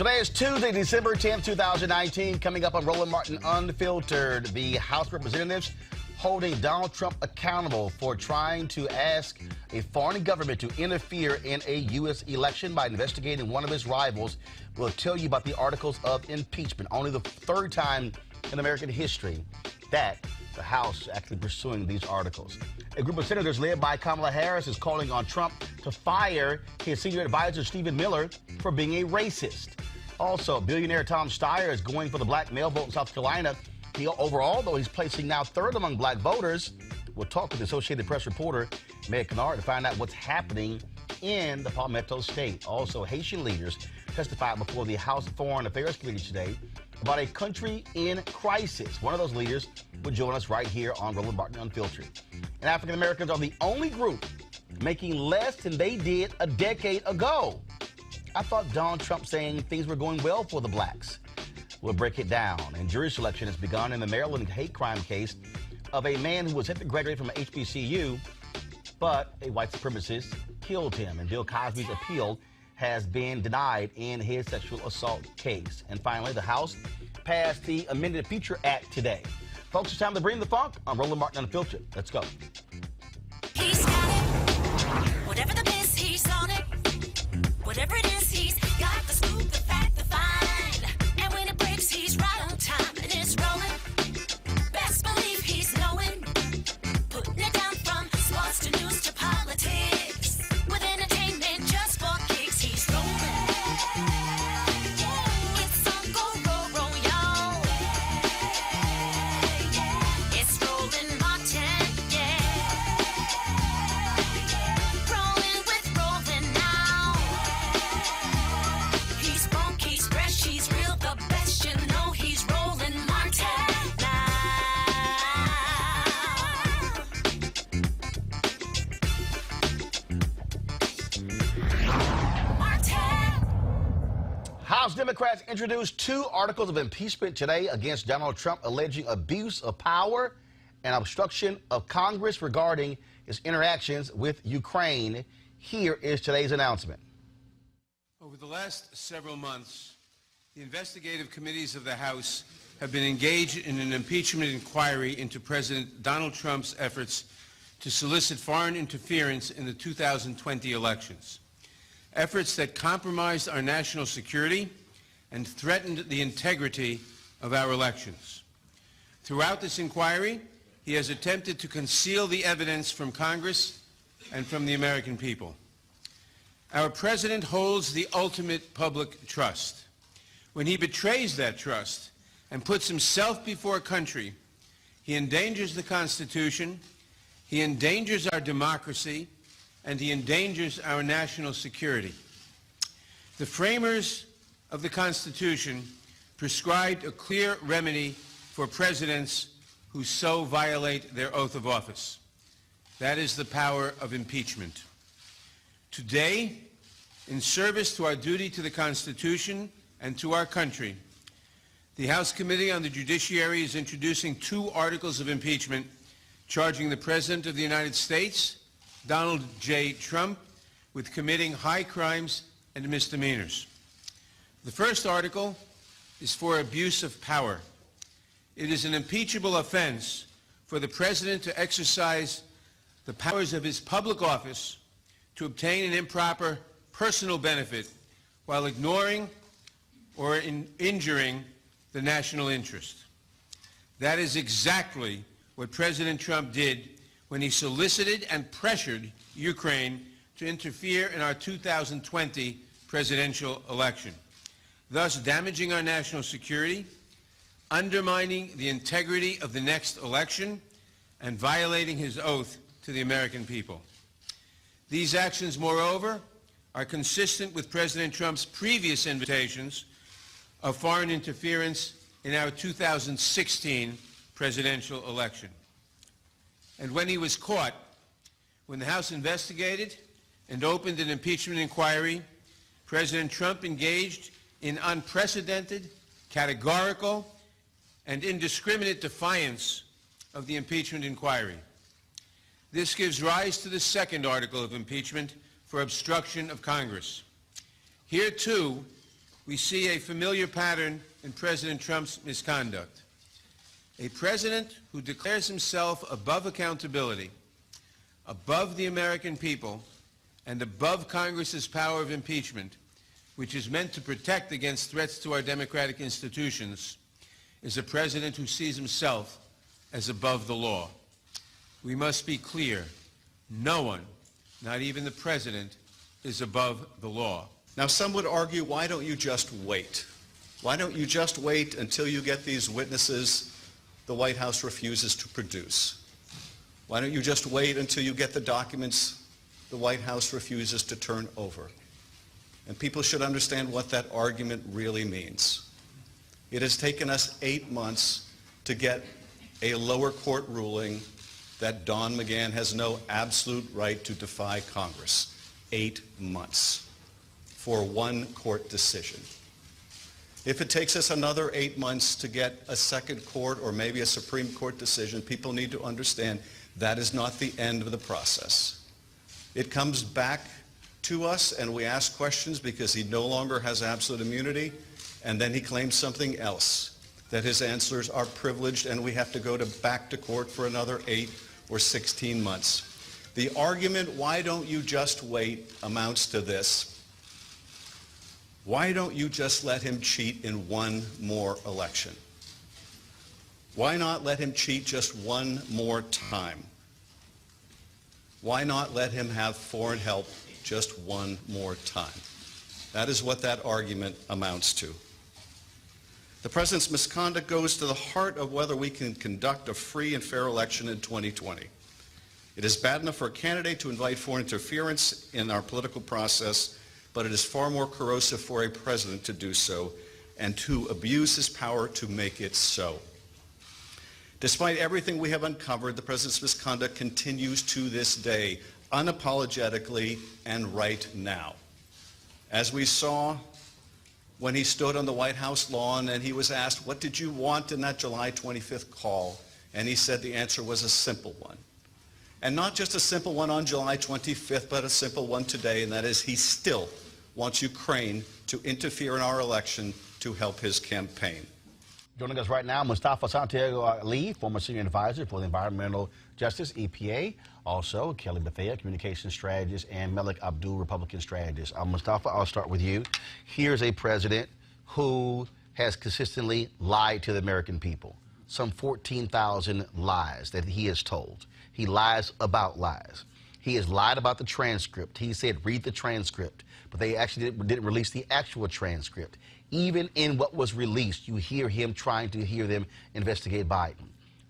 Today is Tuesday, December 10th, 2019. Coming up on Roland Martin Unfiltered, the House of Representatives holding Donald Trump accountable for trying to ask a foreign government to interfere in a U.S. election by investigating one of his rivals. We'll tell you about the articles of impeachment. Only the third time in American history that the House is actually pursuing these articles. A group of senators led by Kamala Harris is calling on Trump to fire his senior advisor, Stephen Miller, for being a racist. Also, billionaire Tom Steyer is going for the black male vote in South Carolina. Overall, though, he's placing now third among black voters. We'll talk with the Associated Press reporter, Meg Kennard, to find out what's happening in the Palmetto State. Also, Haitian leaders testified before the House Foreign Affairs Committee today about a country in crisis. One of those leaders will join us right here on Roland Martin Unfiltered. And African Americans are the only group making less than they did a decade ago. I thought Donald Trump saying things were going well for the blacks. We'll break it down. And jury selection has begun in the Maryland hate crime case of a man who was set to graduate from an HBCU, but a white supremacist killed him. And Bill Cosby's appeal has been denied in his sexual assault case. And finally, the House passed the Amended Feature Act today. Folks, it's time to bring the funk on Roland Martin Unfiltered. Let's go. He's got it. Whatever the biz, he's on it. Whatever it is, he's got the scoop, the fact, the find. And when it breaks, he's right on time and it's rolling. Best believe he's knowing. Putting it down from sports to news to politics. With entertainment just for kicks, he's rolling. It's on go, roll, y'all. It's Roland Martin, Rolling with Roland now. He's funky, he's fresh, he's real, the best, you know he's Roland Martin now. Martin. House Democrats introduced two articles of impeachment today against Donald Trump, alleging abuse of power and obstruction of Congress regarding his interactions with Ukraine. Here is today's announcement. Over the last several months, the investigative committees of the House have been engaged in an impeachment inquiry into President Donald Trump's efforts to solicit foreign interference in the 2020 elections, efforts that compromised our national security and threatened the integrity of our elections. Throughout this inquiry, he has attempted to conceal the evidence from Congress and from the American people. Our president holds the ultimate public trust. When he betrays that trust and puts himself before country, he endangers the Constitution, he endangers our democracy, and he endangers our national security. The framers of the Constitution prescribed a clear remedy for presidents who so violate their oath of office. That is the power of impeachment. Today, in service to our duty to the Constitution and to our country, the House Committee on the Judiciary is introducing two articles of impeachment charging the President of the United States, Donald J. Trump, with committing high crimes and misdemeanors. The first article is for abuse of power. It is an impeachable offense for the President to exercise the powers of his public office to obtain an improper personal benefit while ignoring or injuring the national interest. That is exactly what President Trump did when he solicited and pressured Ukraine to interfere in our 2020 presidential election, thus damaging our national security, undermining the integrity of the next election, and violating his oath to the American people. These actions, moreover, are consistent with President Trump's previous invitations of foreign interference in our 2016 presidential election. And when he was caught, when the House investigated and opened an impeachment inquiry, President Trump engaged in unprecedented, categorical, and indiscriminate defiance of the impeachment inquiry. This gives rise to the second article of impeachment for obstruction of Congress. Here, too, we see a familiar pattern in President Trump's misconduct. A president who declares himself above accountability, above the American people, and above Congress's power of impeachment, which is meant to protect against threats to our democratic institutions, is a president who sees himself as above the law. We must be clear. No one, not even the president, is above the law. Now, some would argue, why don't you just wait? Why don't you just wait until you get these witnesses the White House refuses to produce? Why don't you just wait until you get the documents the White House refuses to turn over? And people should understand what that argument really means. It has taken us 8 months to get a lower court ruling that Don McGahn has no absolute right to defy Congress. 8 months for one court decision. If it takes us another 8 months to get a second court or maybe a Supreme Court decision, people need to understand that is not the end of the process. It comes back to us and we ask questions because he no longer has absolute immunity, and then he claims something else, that his answers are privileged and we have to go back to court for another 8 or 16 months. The argument, why don't you just wait, amounts to this. Why don't you just let him cheat in one more election? Why not let him cheat just one more time? Why not let him have foreign help just one more time? That is what that argument amounts to. The president's misconduct goes to the heart of whether we can conduct a free and fair election in 2020. It is bad enough for a candidate to invite foreign interference in our political process, but it is far more corrosive for a president to do so and to abuse his power to make it so. Despite everything we have uncovered, the president's misconduct continues to this day, unapologetically and right now. As we saw when he stood on the White House lawn and he was asked, what did you want in that July 25th call? And he said the answer was a simple one. And not just a simple one on July 25th, but a simple one today, and that is he still wants Ukraine to interfere in our election to help his campaign. Joining us right now, Mustafa Santiago Ali, former senior advisor for the Environmental Justice, EPA. Also, Kelly Bethea, communications strategist, and Melik Abdul, Republican strategist. Mustafa, I'll start with you. Here's a president who has consistently lied to the American people. Some 14,000 lies that he has told. He lies about lies. He has lied about the transcript. He said, read the transcript, but they actually didn't release the actual transcript. Even in what was released, you hear him trying to hear them investigate Biden.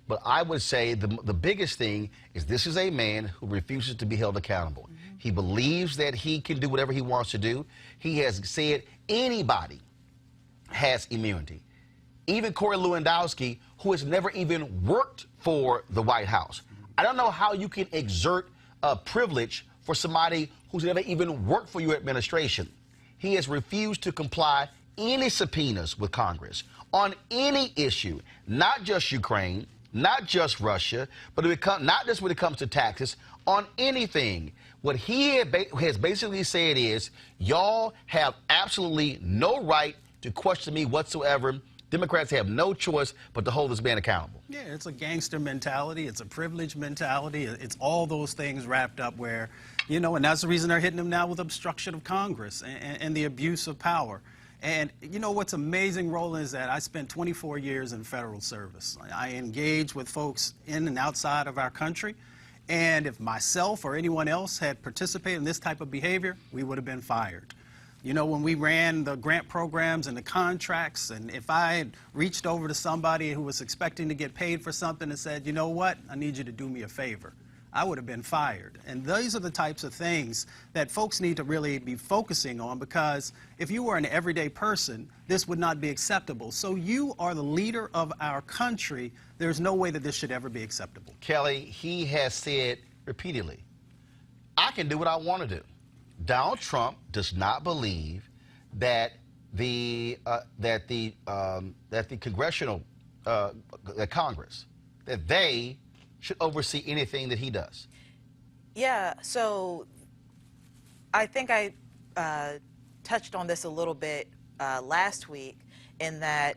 But I would say the biggest thing is this is a man who refuses to be held accountable. He believes that he can do whatever he wants to do. He has said anybody has immunity. Even Corey Lewandowski, who has never even worked for the White House. I don't know how you can exert a privilege for somebody who's never even worked for your administration. He has refused to comply any subpoenas with Congress on any issue, not just Ukraine, not just Russia, but not just when it comes to taxes, on anything. What he has basically said is, y'all have absolutely no right to question me whatsoever. Democrats have no choice but to hold this man accountable. Yeah, it's a gangster mentality. It's a privilege mentality. It's all those things wrapped up where, you know, and that's the reason they're hitting him now with obstruction of Congress and the abuse of power. And, you know, what's amazing, Roland, is that I spent 24 years in federal service. I engage with folks in and outside of our country. And if myself or anyone else had participated in this type of behavior, we would have been fired. You know, when we ran the grant programs and the contracts, and if I had reached over to somebody who was expecting to get paid for something and said, you know what, I need you to do me a favor, I would have been fired. And these are the types of things that folks need to really be focusing on, because if you were an everyday person, this would not be acceptable. So you are the leader of our country. There's no way that this should ever be acceptable. Kelly, he has said repeatedly, I can do what I want to do. Donald Trump does not believe that the congressional, Congress, that they should oversee anything that he does. Yeah, so I think I touched on this a little bit last week, in that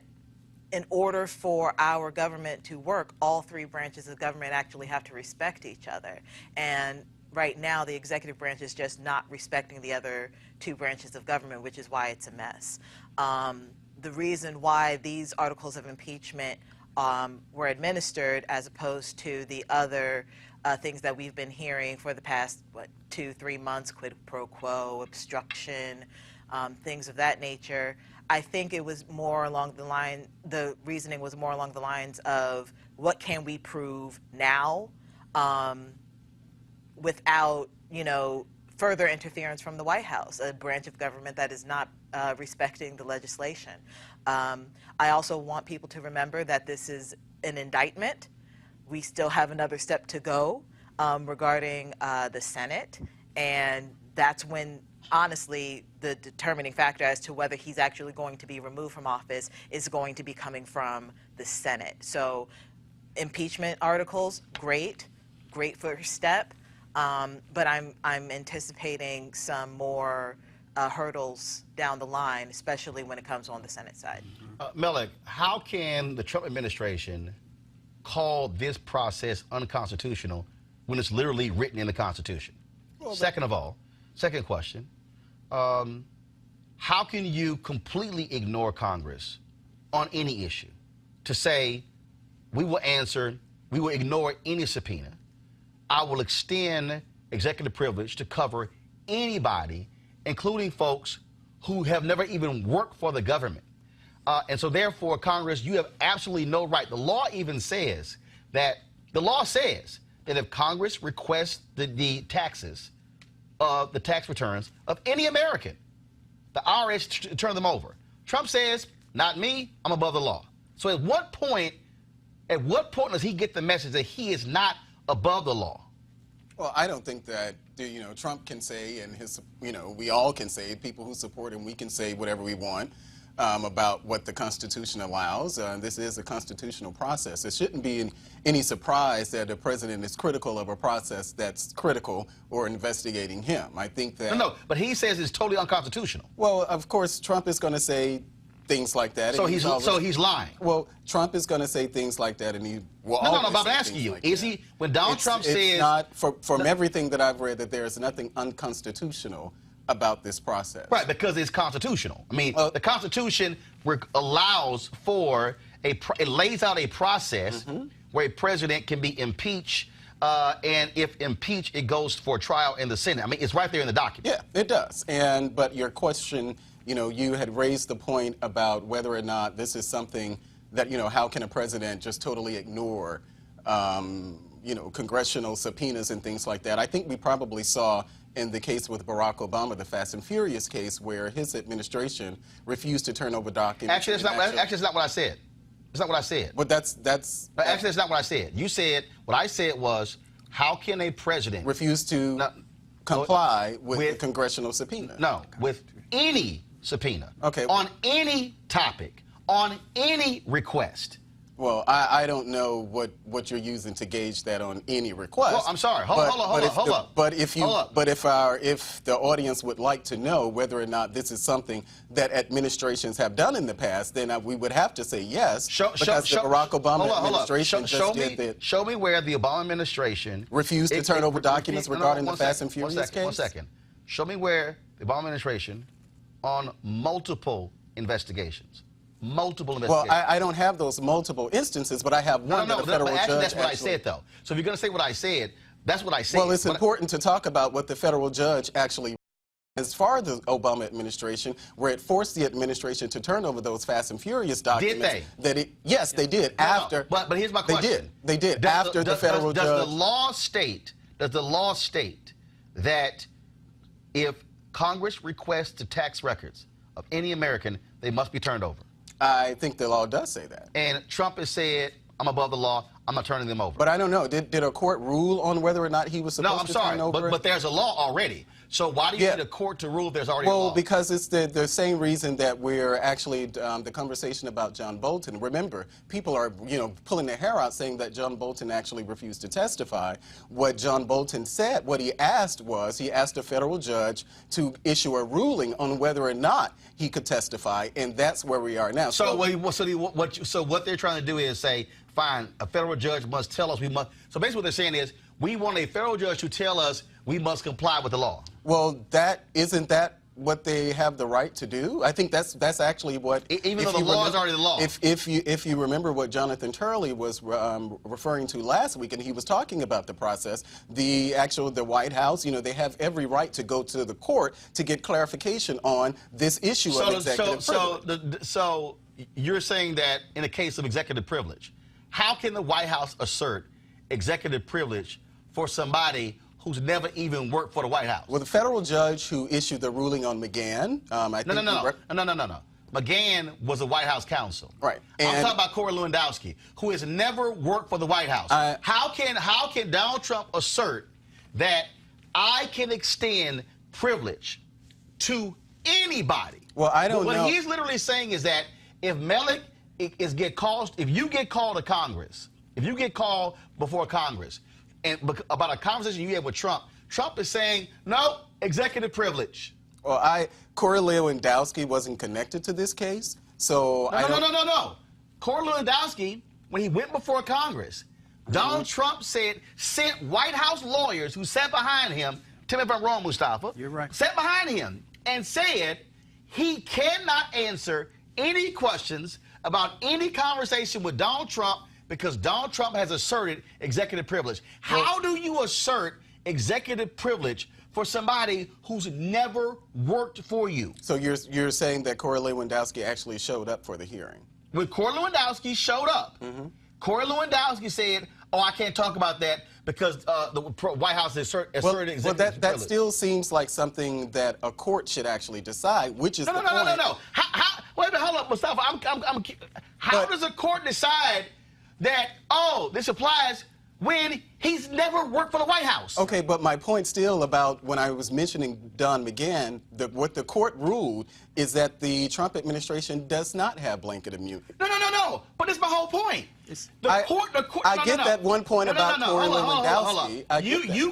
in order for our government to work, all three branches of government actually have to respect each other. And right now, the executive branch is just not respecting the other two branches of government, which is why it's a mess. The reason why these articles of impeachment were administered, as opposed to the other things that we've been hearing for the past, 2-3 months, quid pro quo, obstruction, things of that nature, I think it was more along the line, the reasoning was more along the lines of what can we prove now without, further interference from the White House, a branch of government that is not respecting the legislation. I also want people to remember that this is an indictment. We still have another step to go regarding the Senate, and that's when, honestly, the determining factor as to whether he's actually going to be removed from office is going to be coming from the Senate. So impeachment articles, great first step, but I'm anticipating some more hurdles down the line, especially when it comes on the Senate side. Melik, how can the Trump administration call this process unconstitutional when it's literally written in the Constitution? Well, second question, how can you completely ignore Congress on any issue to say, we will ignore any subpoena, I will extend executive privilege to cover anybody, including folks who have never even worked for the government. And so therefore, Congress, you have absolutely no right. The law even says that, if Congress requests the taxes, the tax returns of any American, the IRS turn them over. Trump says, not me, I'm above the law. So at what point does he get the message that he is not above the law? Well, I don't think that, Trump can say, and we all can say, people who support him, we can say whatever we want about what the Constitution allows. This is a constitutional process. It shouldn't be any surprise that the president is critical of a process that's critical or investigating him. I think that... No, but he says it's totally unconstitutional. Well, of course, Trump is going to say things like that. So he's lying. Well, Trump is going to say things like that, and he will always I'm asking you, is he, when Donald Trump says... It's not, from everything that I've read, that there is nothing unconstitutional about this process. Right, because it's constitutional. I mean, the Constitution allows for it lays out a process where a president can be impeached, and if impeached, it goes for trial in the Senate. I mean, it's right there in the document. Yeah, it does. But your question, you had raised the point about whether or not this is something that, how can a president just totally ignore, congressional subpoenas and things like that. I think we probably saw in the case with Barack Obama, the Fast and Furious case, where his administration refused to turn over documents. Actually, it's not what I said. It's not what I said. But that's actually, it's not what I said. You said, what I said was, how can a president refuse to comply with the congressional subpoena? No, with any subpoena. Okay. On any topic, on any request. Well, I don't know what you're using to gauge that on any request. Well, I'm sorry. Hold up. But if the audience would like to know whether or not this is something that administrations have done in the past, then we would have to say yes. Because the Barack Obama administration just did that. Show me where the Obama administration refused to turn over documents regarding the Fast and Furious case. 1 second. Show me where the Obama administration, on multiple investigations. Well, I don't have those multiple instances, but I have one that a federal judge that's what I said, though. So if you're going to say what I said, that's what I said. Well, it's important to talk about what the federal judge actually, as far as the Obama administration, where it forced the administration to turn over those Fast and Furious documents. Did they? Yes, they did. But here's my question. They did. After the federal judge. Does the law state that if Congress requests the tax records of any American, they must be turned over? I think the law does say that. And Trump has said, I'm above the law. I'm not turning them over. But I don't know. Did a court rule on whether or not he was supposed to turn over? But there's a law already. So why do you need a court to rule if there's already a law? Well, because it's the same reason that we're actually, the conversation about John Bolton. Remember, people are, pulling their hair out saying that John Bolton actually refused to testify. What John Bolton said, what he asked a federal judge to issue a ruling on whether or not he could testify, and that's where we are now. So what they're trying to do is say, fine, a federal judge must tell us we must. So basically what they're saying is, we want a federal judge to tell us we must comply with the law. Well, isn't that what they have the right to do? I think that's actually what. Even though the law is already the law. If you remember what Jonathan Turley was referring to last week, and he was talking about the process, the White House, they have every right to go to the court to get clarification on this issue of executive privilege. So you're saying that in a case of executive privilege, how can the White House assert executive privilege for somebody who's never even worked for the White House? Well, the federal judge who issued the ruling on McGahn, No. McGahn was a White House counsel. Right. I'm talking about Corey Lewandowski, who has never worked for the White House. How can Donald Trump assert that I can extend privilege to anybody? Well, I don't know. What he's literally saying is that if you get called to Congress, if you get called before Congress, and about a conversation you had with Trump, Trump is saying, no, executive privilege. Well, Corey Lewandowski wasn't connected to this case, so No. Corey Lewandowski, when he went before Congress, Donald Trump sent White House lawyers who sat behind him, tell me if I'm wrong, Mustafa. You're right. Sat behind him and said he cannot answer any questions about any conversation with Donald Trump because Donald Trump has asserted executive privilege. How do you assert executive privilege for somebody who's never worked for you? So you're saying that Corey Lewandowski actually showed up for the hearing? When Corey Lewandowski showed up, Corey Lewandowski said, oh, I can't talk about that because the White House asserted executive privilege. That still seems like something that a court should actually decide, which is the point. No. Wait a minute, hold up, Mustafa. How does a court decide that, oh, this applies when he's never worked for the White House? Okay, but my point still about when I was mentioning Don McGahn, what the court ruled is that the Trump administration does not have blanket immunity. No. But that's my whole point. I get that one point about Corey Lewandowski. You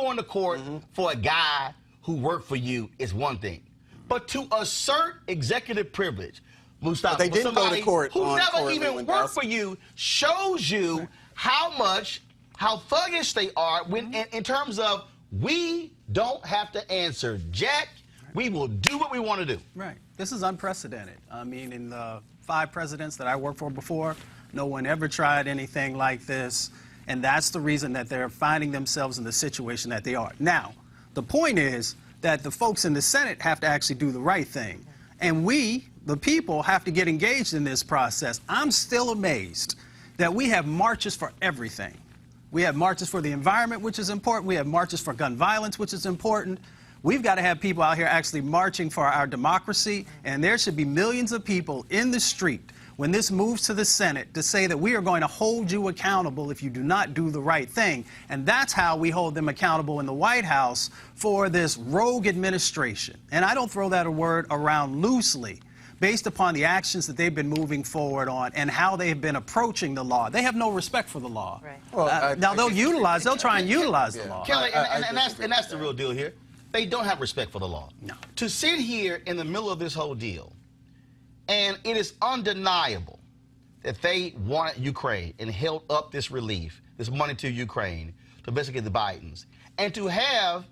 go into court for a guy who worked for you is one thing. But to assert executive privilege, Mustafa, they didn't go to court who on never Corey even worked for you shows you how thuggish they are in terms of we don't have to answer jack. We will do what we want to do. Right. This is unprecedented. I mean, in the 5 presidents that I worked for before, no one ever tried anything like this, and that's the reason that they're finding themselves in the situation that they are. Now, the point is that the folks in the Senate have to actually do the right thing, and we, the people, have to get engaged in this process. I'm still amazed that we have marches for everything. We have marches for the environment, which is important. We have marches for gun violence, which is important. We've got to have people out here actually marching for our democracy, and there should be millions of people in the street when this moves to the Senate to say that we are going to hold you accountable if you do not do the right thing. And that's how we hold them accountable in the White House for this rogue administration. And I don't throw that word around loosely, based upon the actions that they've been moving forward on and how they've been approaching the law. They have no respect for the law. Right. Well, now they'll try and utilize the law. Kelly, and that's the real deal here. They don't have respect for the law. No. To sit here in the middle of this whole deal, and it is undeniable that they wanted Ukraine and held up this relief, this money to Ukraine, to basically the Bidens, and to have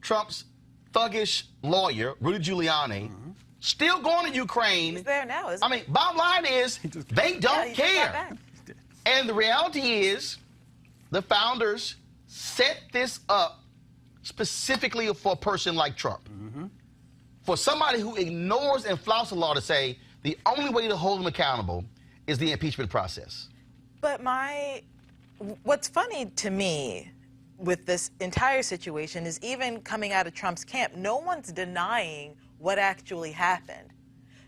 Trump's thuggish lawyer, Rudy Giuliani, still going to Ukraine. He's there now, isn't he? I mean, bottom line is they don't care. And the reality is the founders set this up specifically for a person like Trump. For somebody who ignores and flouts the law to say the only way to hold him accountable is the impeachment process. But what's funny to me with this entire situation is even coming out of Trump's camp, no one's denying what actually happened.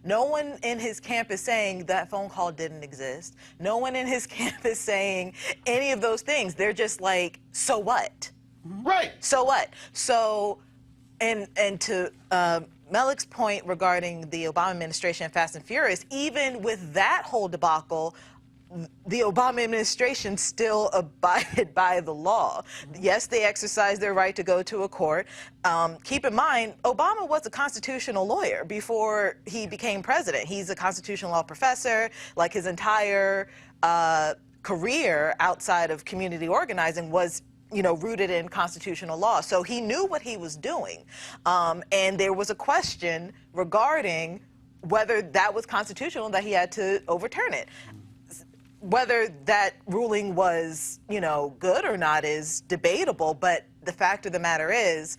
No one in his camp is saying that phone call didn't exist. No one in his camp is saying any of those things. They're just like, so what? Right. So what? So, and to Melik's point regarding the Obama administration and Fast and Furious, even with that whole debacle, the Obama administration still abided by the law. Yes, they exercised their right to go to a court. Keep in mind, Obama was a constitutional lawyer before he became president. He's a constitutional law professor. Like, his entire career outside of community organizing was, you know, rooted in constitutional law. So he knew what he was doing. And there was a question regarding whether that was constitutional, that he had to overturn it. Whether that ruling was, you know, good or not is debatable, but the fact of the matter is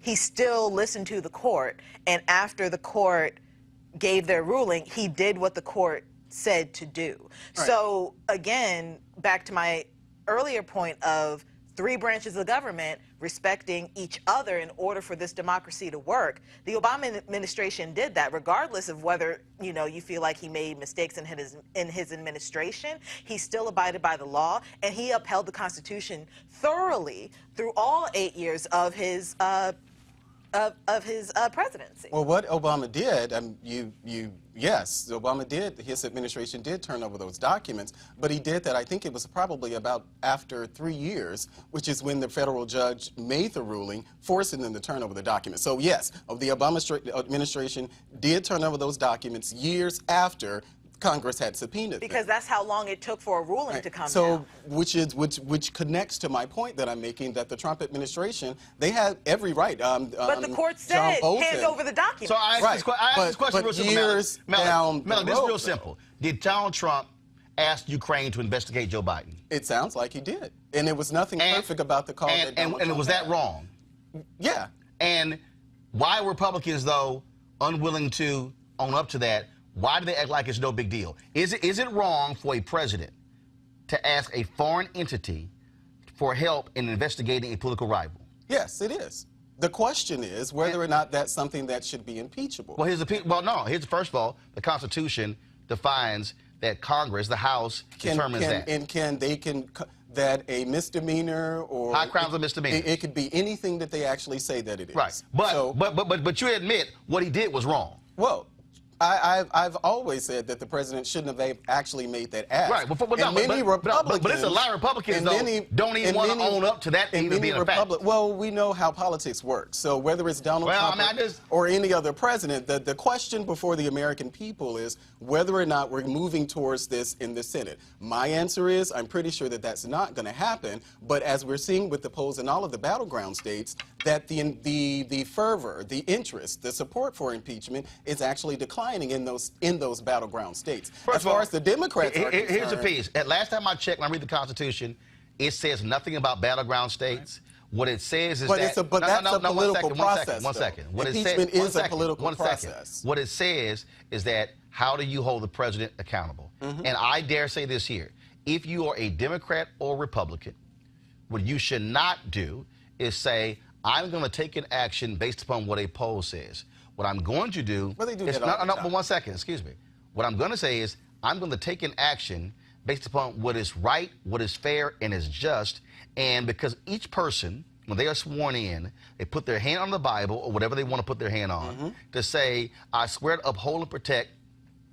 he still listened to the court, and after the court gave their ruling, he did what the court said to do. Right. So again, back to my earlier point of 3 branches of government respecting each other in order for this democracy to work. The Obama administration did that, regardless of whether, you know, you feel like he made mistakes in his administration. He still abided by the law, and he upheld the Constitution thoroughly through all 8 years of his presidency. Well, what Obama did, yes, Obama did, his administration did turn over those documents, but he did that, I think it was probably about after 3 years, which is when the federal judge made the ruling, forcing them to turn over the documents. So yes, the Obama administration did turn over those documents years after Congress had subpoenaed them. Because that's how long it took for a ruling to come down. So, which connects to my point that I'm making, that the Trump administration, they had every right. But the court said, hand over the documents. So I asked this question real simple. Years down the road, this is real simple. Did Donald Trump ask Ukraine to investigate Joe Biden? It sounds like he did. And there was nothing perfect about the call that Donald Trump was that had. wrong? Yeah. And why are Republicans, though, unwilling to own up to that? Why do they act like it's no big deal? Is it wrong for a president to ask a foreign entity for help in investigating a political rival? Yes, it is. The question is whether or not that's something that should be impeachable. Well, first of all, the Constitution defines that Congress, the House, determines that. And that a misdemeanor or high crimes are misdemeanors. It could be anything that they actually say that it is. Right. But you admit what he did was wrong. Well, I've always said that the president shouldn't have actually made that ask. Right, but it's a lot of Republicans don't even want to own up to that even being a fact. Well, we know how politics works. So whether it's Donald Trump or any other president, the question before the American people is whether or not we're moving towards this in the Senate. My answer is I'm pretty sure that that's not going to happen. But as we're seeing with the polls in all of the battleground states, that the fervor, the interest, the support for impeachment is actually declining in those battleground states. As far as the Democrats are concerned, here's the piece. Last time I checked, when I read the Constitution, it says nothing about battleground states. Right. What it says is that's a political process. One second. Impeachment is a political process. What it says is that how do you hold the president accountable? Mm-hmm. And I dare say this here. If you are a Democrat or Republican, what you should not do is say, I'm going to take an action based upon what a poll says. What I'm going to do is, but 1 second, excuse me. What I'm going to say is I'm going to take an action based upon what is right, what is fair, and is just. And because each person, when they are sworn in, they put their hand on the Bible or whatever they want to put their hand on to say, I swear to uphold and protect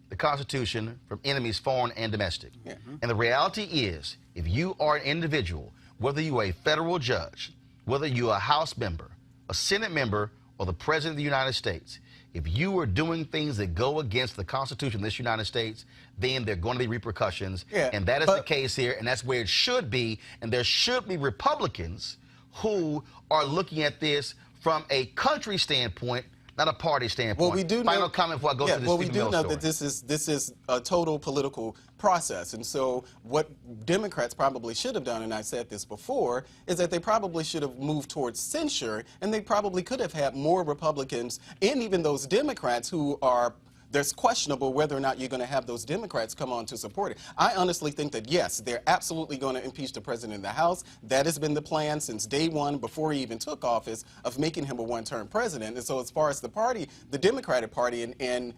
the Constitution from enemies, foreign and domestic. Yeah. And the reality is, if you are an individual, whether you are a federal judge, whether you are a House member, a Senate member, or the President of the United States, if you are doing things that go against the Constitution of this United States, then there are going to be repercussions. Yeah, and that is the case here, and that's where it should be. And there should be Republicans who are looking at this from a country standpoint, not a party standpoint. Well, we do Final comment before I go to this. Well, we do know that this is a total political process, and so what Democrats probably should have done, and I said this before, is that they probably should have moved towards censure, and they probably could have had more Republicans and even those Democrats who are there's questionable whether or not you're going to have those Democrats come on to support it. I honestly think that, yes, they're absolutely going to impeach the president in the House. That has been the plan since day one, before he even took office, of making him a one-term president. And so as far as the party, the Democratic Party, and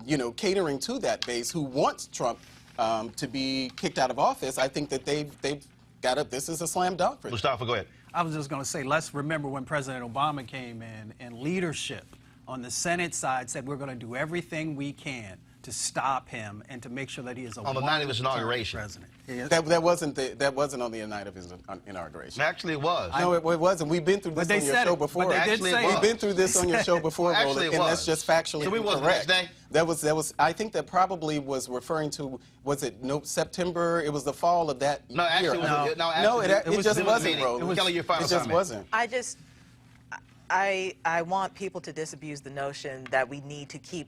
you know, catering to that base who wants Trump to be kicked out of office, I think that they've got it. This is a slam dunk for them. Mustafa, go ahead. I was just going to say, let's remember when President Obama came in and leadership on the Senate side said we're going to do everything we can to stop him and to make sure that he is a On the night of his inauguration. president. That wasn't on the night of his inauguration. Actually, it was. No, it wasn't. We've been through this on your show before. We've been through this on your show before, Roland, and that's just factually incorrect. So we was the next day? That was. I think that probably was referring to. Was it September? It was the fall of that year. No, actually, it just wasn't, Roland. Kelly, your final It just comment. wasn't. I want people to disabuse the notion that we need to keep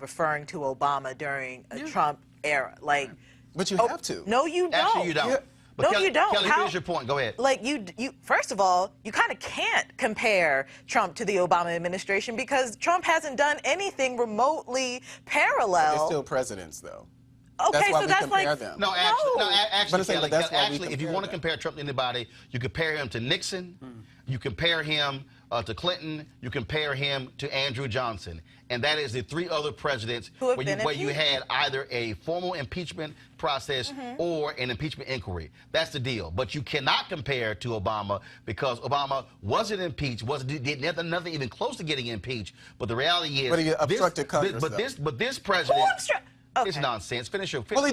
referring to Obama during a Trump era. Like, but you have to. No, you don't. Actually, you don't. Yeah. But No, Kelly, you don't. Kelly, finish your point. Go ahead. Like, you first of all, you kind of can't compare Trump to the Obama administration because Trump hasn't done anything remotely parallel. They're still presidents, though. Okay, that's why so we that's compare like them. No, actually, Kelly, that's why we actually, if you compare want to them. compare Trump to anybody, you compare him to Nixon, you compare him to Clinton, you compare him to Andrew Johnson. And that is the three other presidents Who have where been you impeached. had either a formal impeachment process or an impeachment inquiry. That's the deal. But you cannot compare to Obama because Obama wasn't impeached, did nothing even close to getting impeached. But the reality is, But he obstructed Congress, but this president. Okay. It's nonsense. Finish your Well,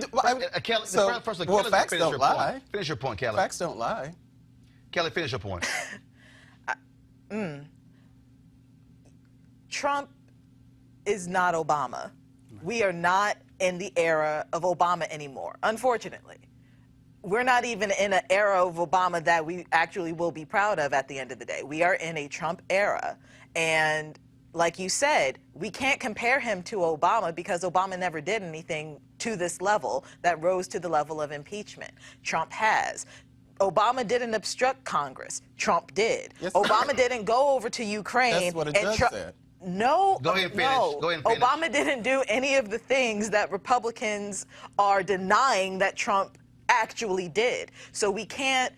Kelly, so, first of well, Kelly, facts finish don't your lie. point. Finish your point, Kelly. Facts don't lie. Kelly, finish your point. Trump is not Obama. We are not in the era of Obama anymore, unfortunately. We're not even in an era of Obama that we actually will be proud of at the end of the day. We are in a Trump era. And like you said, we can't compare him to Obama because Obama never did anything to this level that rose to the level of impeachment. Trump has. Obama didn't obstruct Congress. Trump did. Yes, Obama didn't go over to Ukraine. That's what a judge said. No, Go ahead and finish. no. Go ahead and finish. Obama didn't do any of the things that Republicans are denying that Trump actually did. So we can't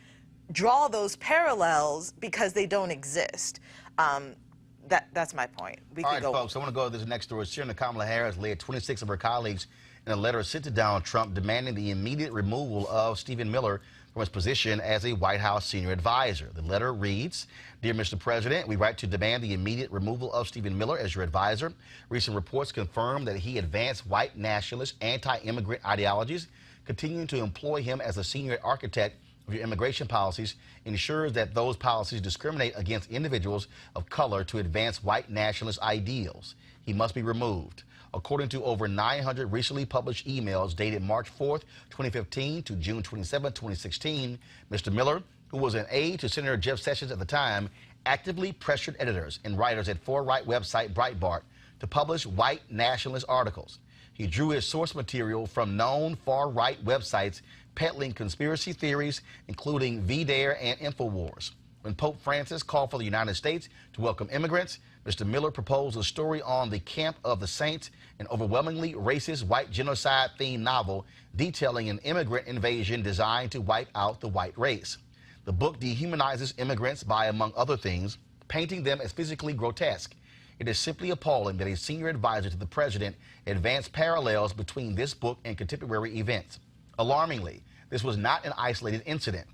draw those parallels because they don't exist. That's my point. All right, folks, I want to go to this next story. Senator Kamala Harris led 26 of her colleagues in a letter sent to Donald Trump demanding the immediate removal of Stephen Miller from his position as a White House senior advisor. The letter reads, "Dear Mr. President, we write to demand the immediate removal of Stephen Miller as your advisor. Recent reports confirm that he advanced white nationalist, anti-immigrant ideologies. Continuing to employ him as a senior architect of your immigration policies ensures that those policies discriminate against individuals of color to advance white nationalist ideals. He must be removed." According to over 900 recently published emails dated March 4th, 2015 to June 27, 2016, Mr. Miller, who was an aide to Senator Jeff Sessions at the time, actively pressured editors and writers at far-right website Breitbart to publish white nationalist articles. He drew his source material from known far-right websites peddling conspiracy theories, including VDare and InfoWars. When Pope Francis called for the United States to welcome immigrants, Mr. Miller proposed a story on the Camp of the Saints, an overwhelmingly racist white genocide-themed novel detailing an immigrant invasion designed to wipe out the white race. The book dehumanizes immigrants by, among other things, painting them as physically grotesque. It is simply appalling that a senior advisor to the president advanced parallels between this book and contemporary events. Alarmingly, this was not an isolated incident.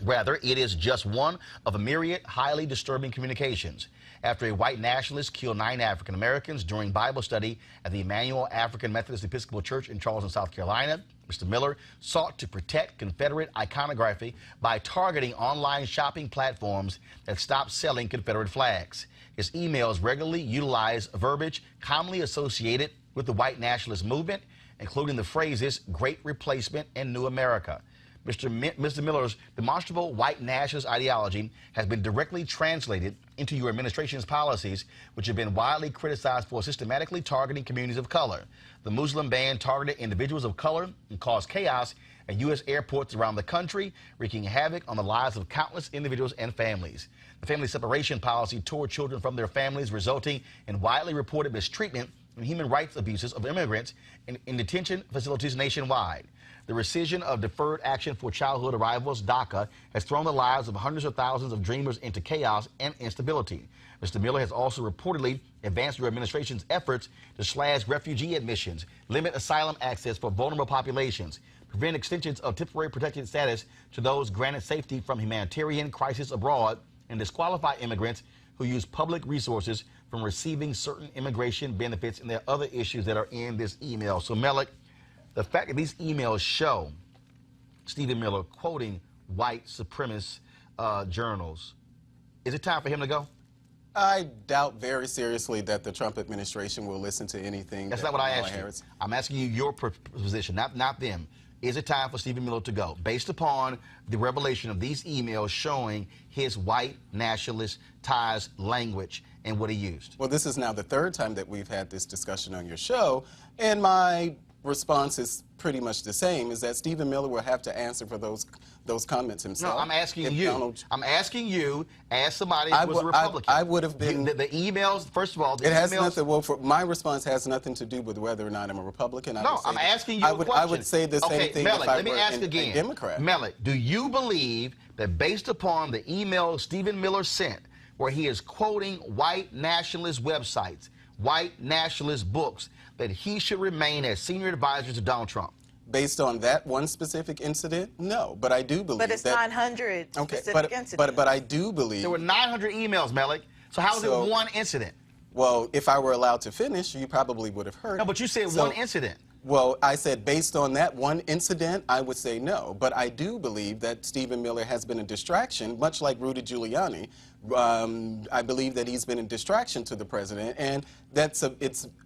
Rather, it is just one of a myriad highly disturbing communications. After a white nationalist killed 9 African Americans during Bible study at the Emmanuel African Methodist Episcopal Church in Charleston, South Carolina, Mr. Miller sought to protect Confederate iconography by targeting online shopping platforms that stopped selling Confederate flags. His emails regularly utilize verbiage commonly associated with the white nationalist movement, including the phrases Great Replacement and New America. Mr. Miller's demonstrable white nationalist ideology has been directly translated into your administration's policies, which have been widely criticized for systematically targeting communities of color. The Muslim ban targeted individuals of color and caused chaos at U.S. airports around the country, wreaking havoc on the lives of countless individuals and families. The family separation policy tore children from their families, resulting in widely reported mistreatment and human rights abuses of immigrants in detention facilities nationwide. The rescission of Deferred Action for Childhood Arrivals, DACA, has thrown the lives of hundreds of thousands of dreamers into chaos and instability. Mr. Miller has also reportedly advanced your administration's efforts to slash refugee admissions, limit asylum access for vulnerable populations, prevent extensions of temporary protected status to those granted safety from humanitarian crisis abroad, and disqualify immigrants who use public resources from receiving certain immigration benefits. And there are other issues that are in this email. So, Melik, the fact that these emails show Stephen Miller quoting white supremacist journals, is it time for him to go? I doubt very seriously that the Trump administration will listen to anything. That's not what I asked you. I'm asking you your position, not them. Is it time for Stephen Miller to go, based upon the revelation of these emails showing his white nationalist ties language and what he used? Well, this is now the third time that we've had this discussion on your show, and my response is pretty much the same, is that Stephen Miller will have to answer for those comments himself. No, I'm asking you. I'm asking you, as somebody who was a Republican. I would have been... The emails, first of all, the it has emails... nothing, well, my response has nothing to do with whether or not I'm a Republican. I'm asking you a question. I would say the same thing Melik, if I let me were ask a again. Democrat. Melik, do you believe that based upon the email Stephen Miller sent, where he is quoting white nationalist websites, white nationalist books, that he should remain as senior advisor to Donald Trump? Based on that one specific incident, no. But I do believe that... But it's 900 specific incidents. But I do believe... There were 900 emails, Melik. So how is it one incident? Well, if I were allowed to finish, you probably would have heard. No, but you said one incident. Well, I said based on that one incident, I would say no. But I do believe that Stephen Miller has been a distraction, much like Rudy Giuliani. I believe that he's been a distraction to the president, and it's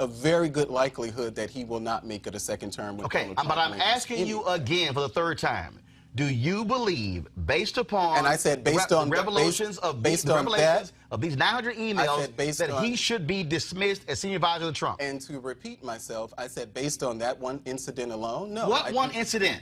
a very good likelihood that he will not make it a second term. With Donald Trump. But I'm asking you again for the third time. Do you believe, based upon and I said based on revelations of these 900 emails, that he should be dismissed as senior advisor to Trump? And to repeat myself, I said based on that one incident alone, no. What one incident?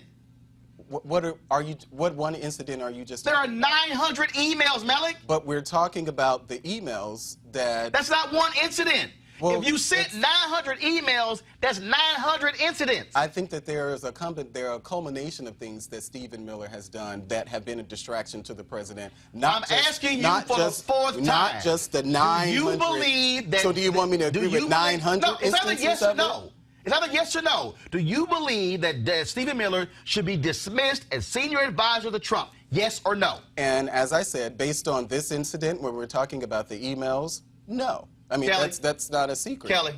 What one incident are you just? There are 900 emails, Melik. But we're talking about the emails that. That's not one incident. Well, if you sent 900 emails, that's 900 incidents. I think that there are a culmination of things that Stephen Miller has done that have been a distraction to the president. I'm asking you for the fourth time. Not just the 900. Do you believe that? So do you want me to agree with 900 No, it's either yes or no. It's either yes or no. Do you believe that Stephen Miller should be dismissed as senior advisor to Trump? Yes or no? And as I said, based on this incident where we're talking about the emails, no. I mean, Kelly, that's not a secret. Kelly.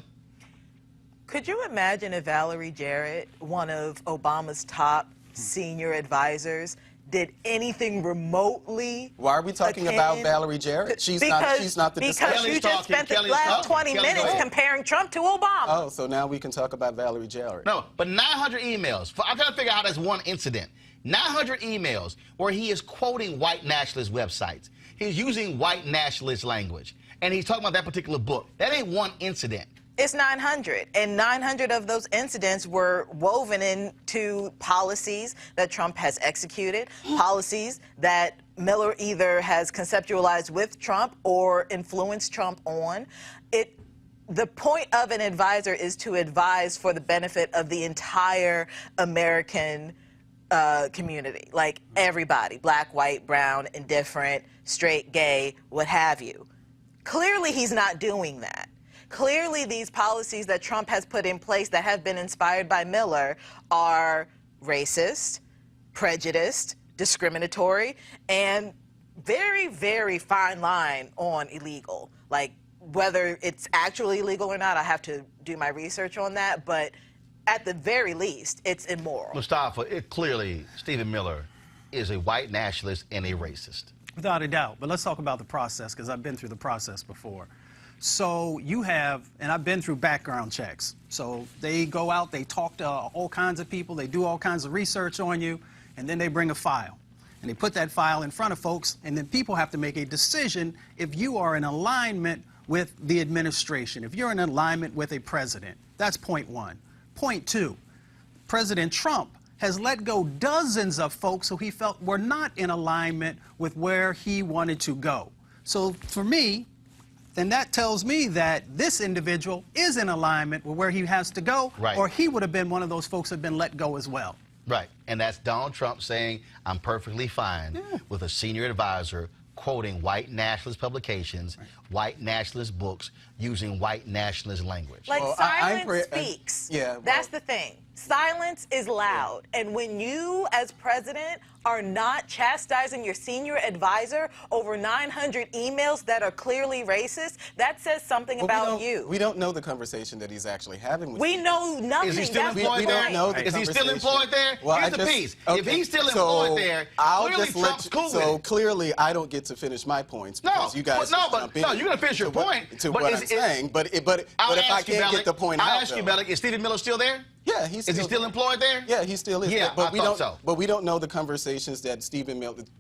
Could you imagine if Valerie Jarrett, one of Obama's top senior advisors, did anything remotely? Why are we talking about Valerie Jarrett? She's not the discussion. Because you just spent the last 20 minutes comparing Trump to Obama. Oh, so now we can talk about Valerie Jarrett. No, but 900 emails. I'm trying to figure out how that's one incident. 900 emails where he is quoting white nationalist websites. He's using white nationalist language. And he's talking about that particular book. That ain't one incident. It's 900, and 900 of those incidents were woven into policies that Trump has executed, policies that Miller either has conceptualized with Trump or influenced Trump on. The point of an advisor is to advise for the benefit of the entire American community, like everybody, black, white, brown, indifferent, straight, gay, what have you. Clearly, he's not doing that. Clearly, these policies that Trump has put in place that have been inspired by Miller are racist, prejudiced, discriminatory, and very, very fine line on illegal. Like, whether it's actually illegal or not, I have to do my research on that, but at the very least, it's immoral. Mustafa, clearly, Stephen Miller is a white nationalist and a racist. Without a doubt. But let's talk about the process, because I've been through the process before. So you have, and I've been through background checks. So they go out, they talk to all kinds of people, they do all kinds of research on you, and then they bring a file. And they put that file in front of folks, and then people have to make a decision if you are in alignment with the administration, if you're in alignment with a president. That's point one. Point two, President Trump has let go dozens of folks who he felt were not in alignment with where he wanted to go. So for me, then that tells me that this individual is in alignment with where he has to go, Right. or he would have been one of those folks that have been let go as well. Right. And that's Donald Trump saying, I'm perfectly fine with a senior advisor quoting white nationalist publications, white nationalist books, using white nationalist language. Like, Well, silence speaks. That's the thing. Silence is loud. And when you, as president, are not chastising your senior advisor over 900 emails that are clearly racist, that says something about you. We don't know the conversation that he's actually having with We Steve. know nothing. Is he still That's employed the there? don't know point. the Is he still conversation. employed there? Well, Here's I the just- piece. okay, If he's still so employed there, I'll clearly just let Trump's you, cool so with it. clearly I don't get to finish my points because you guys no, just but jump in no, you're gonna finish your to what- point. to but what is- I'm saying. But if I'll I ask you, can't Bellick, get the point I'll out, ask you, though. Bellick, is Stephen Miller still there? Yeah, he's Is he still employed there? Yeah, he still is. Yeah, but I we thought don't. so. But we don't know the conversations that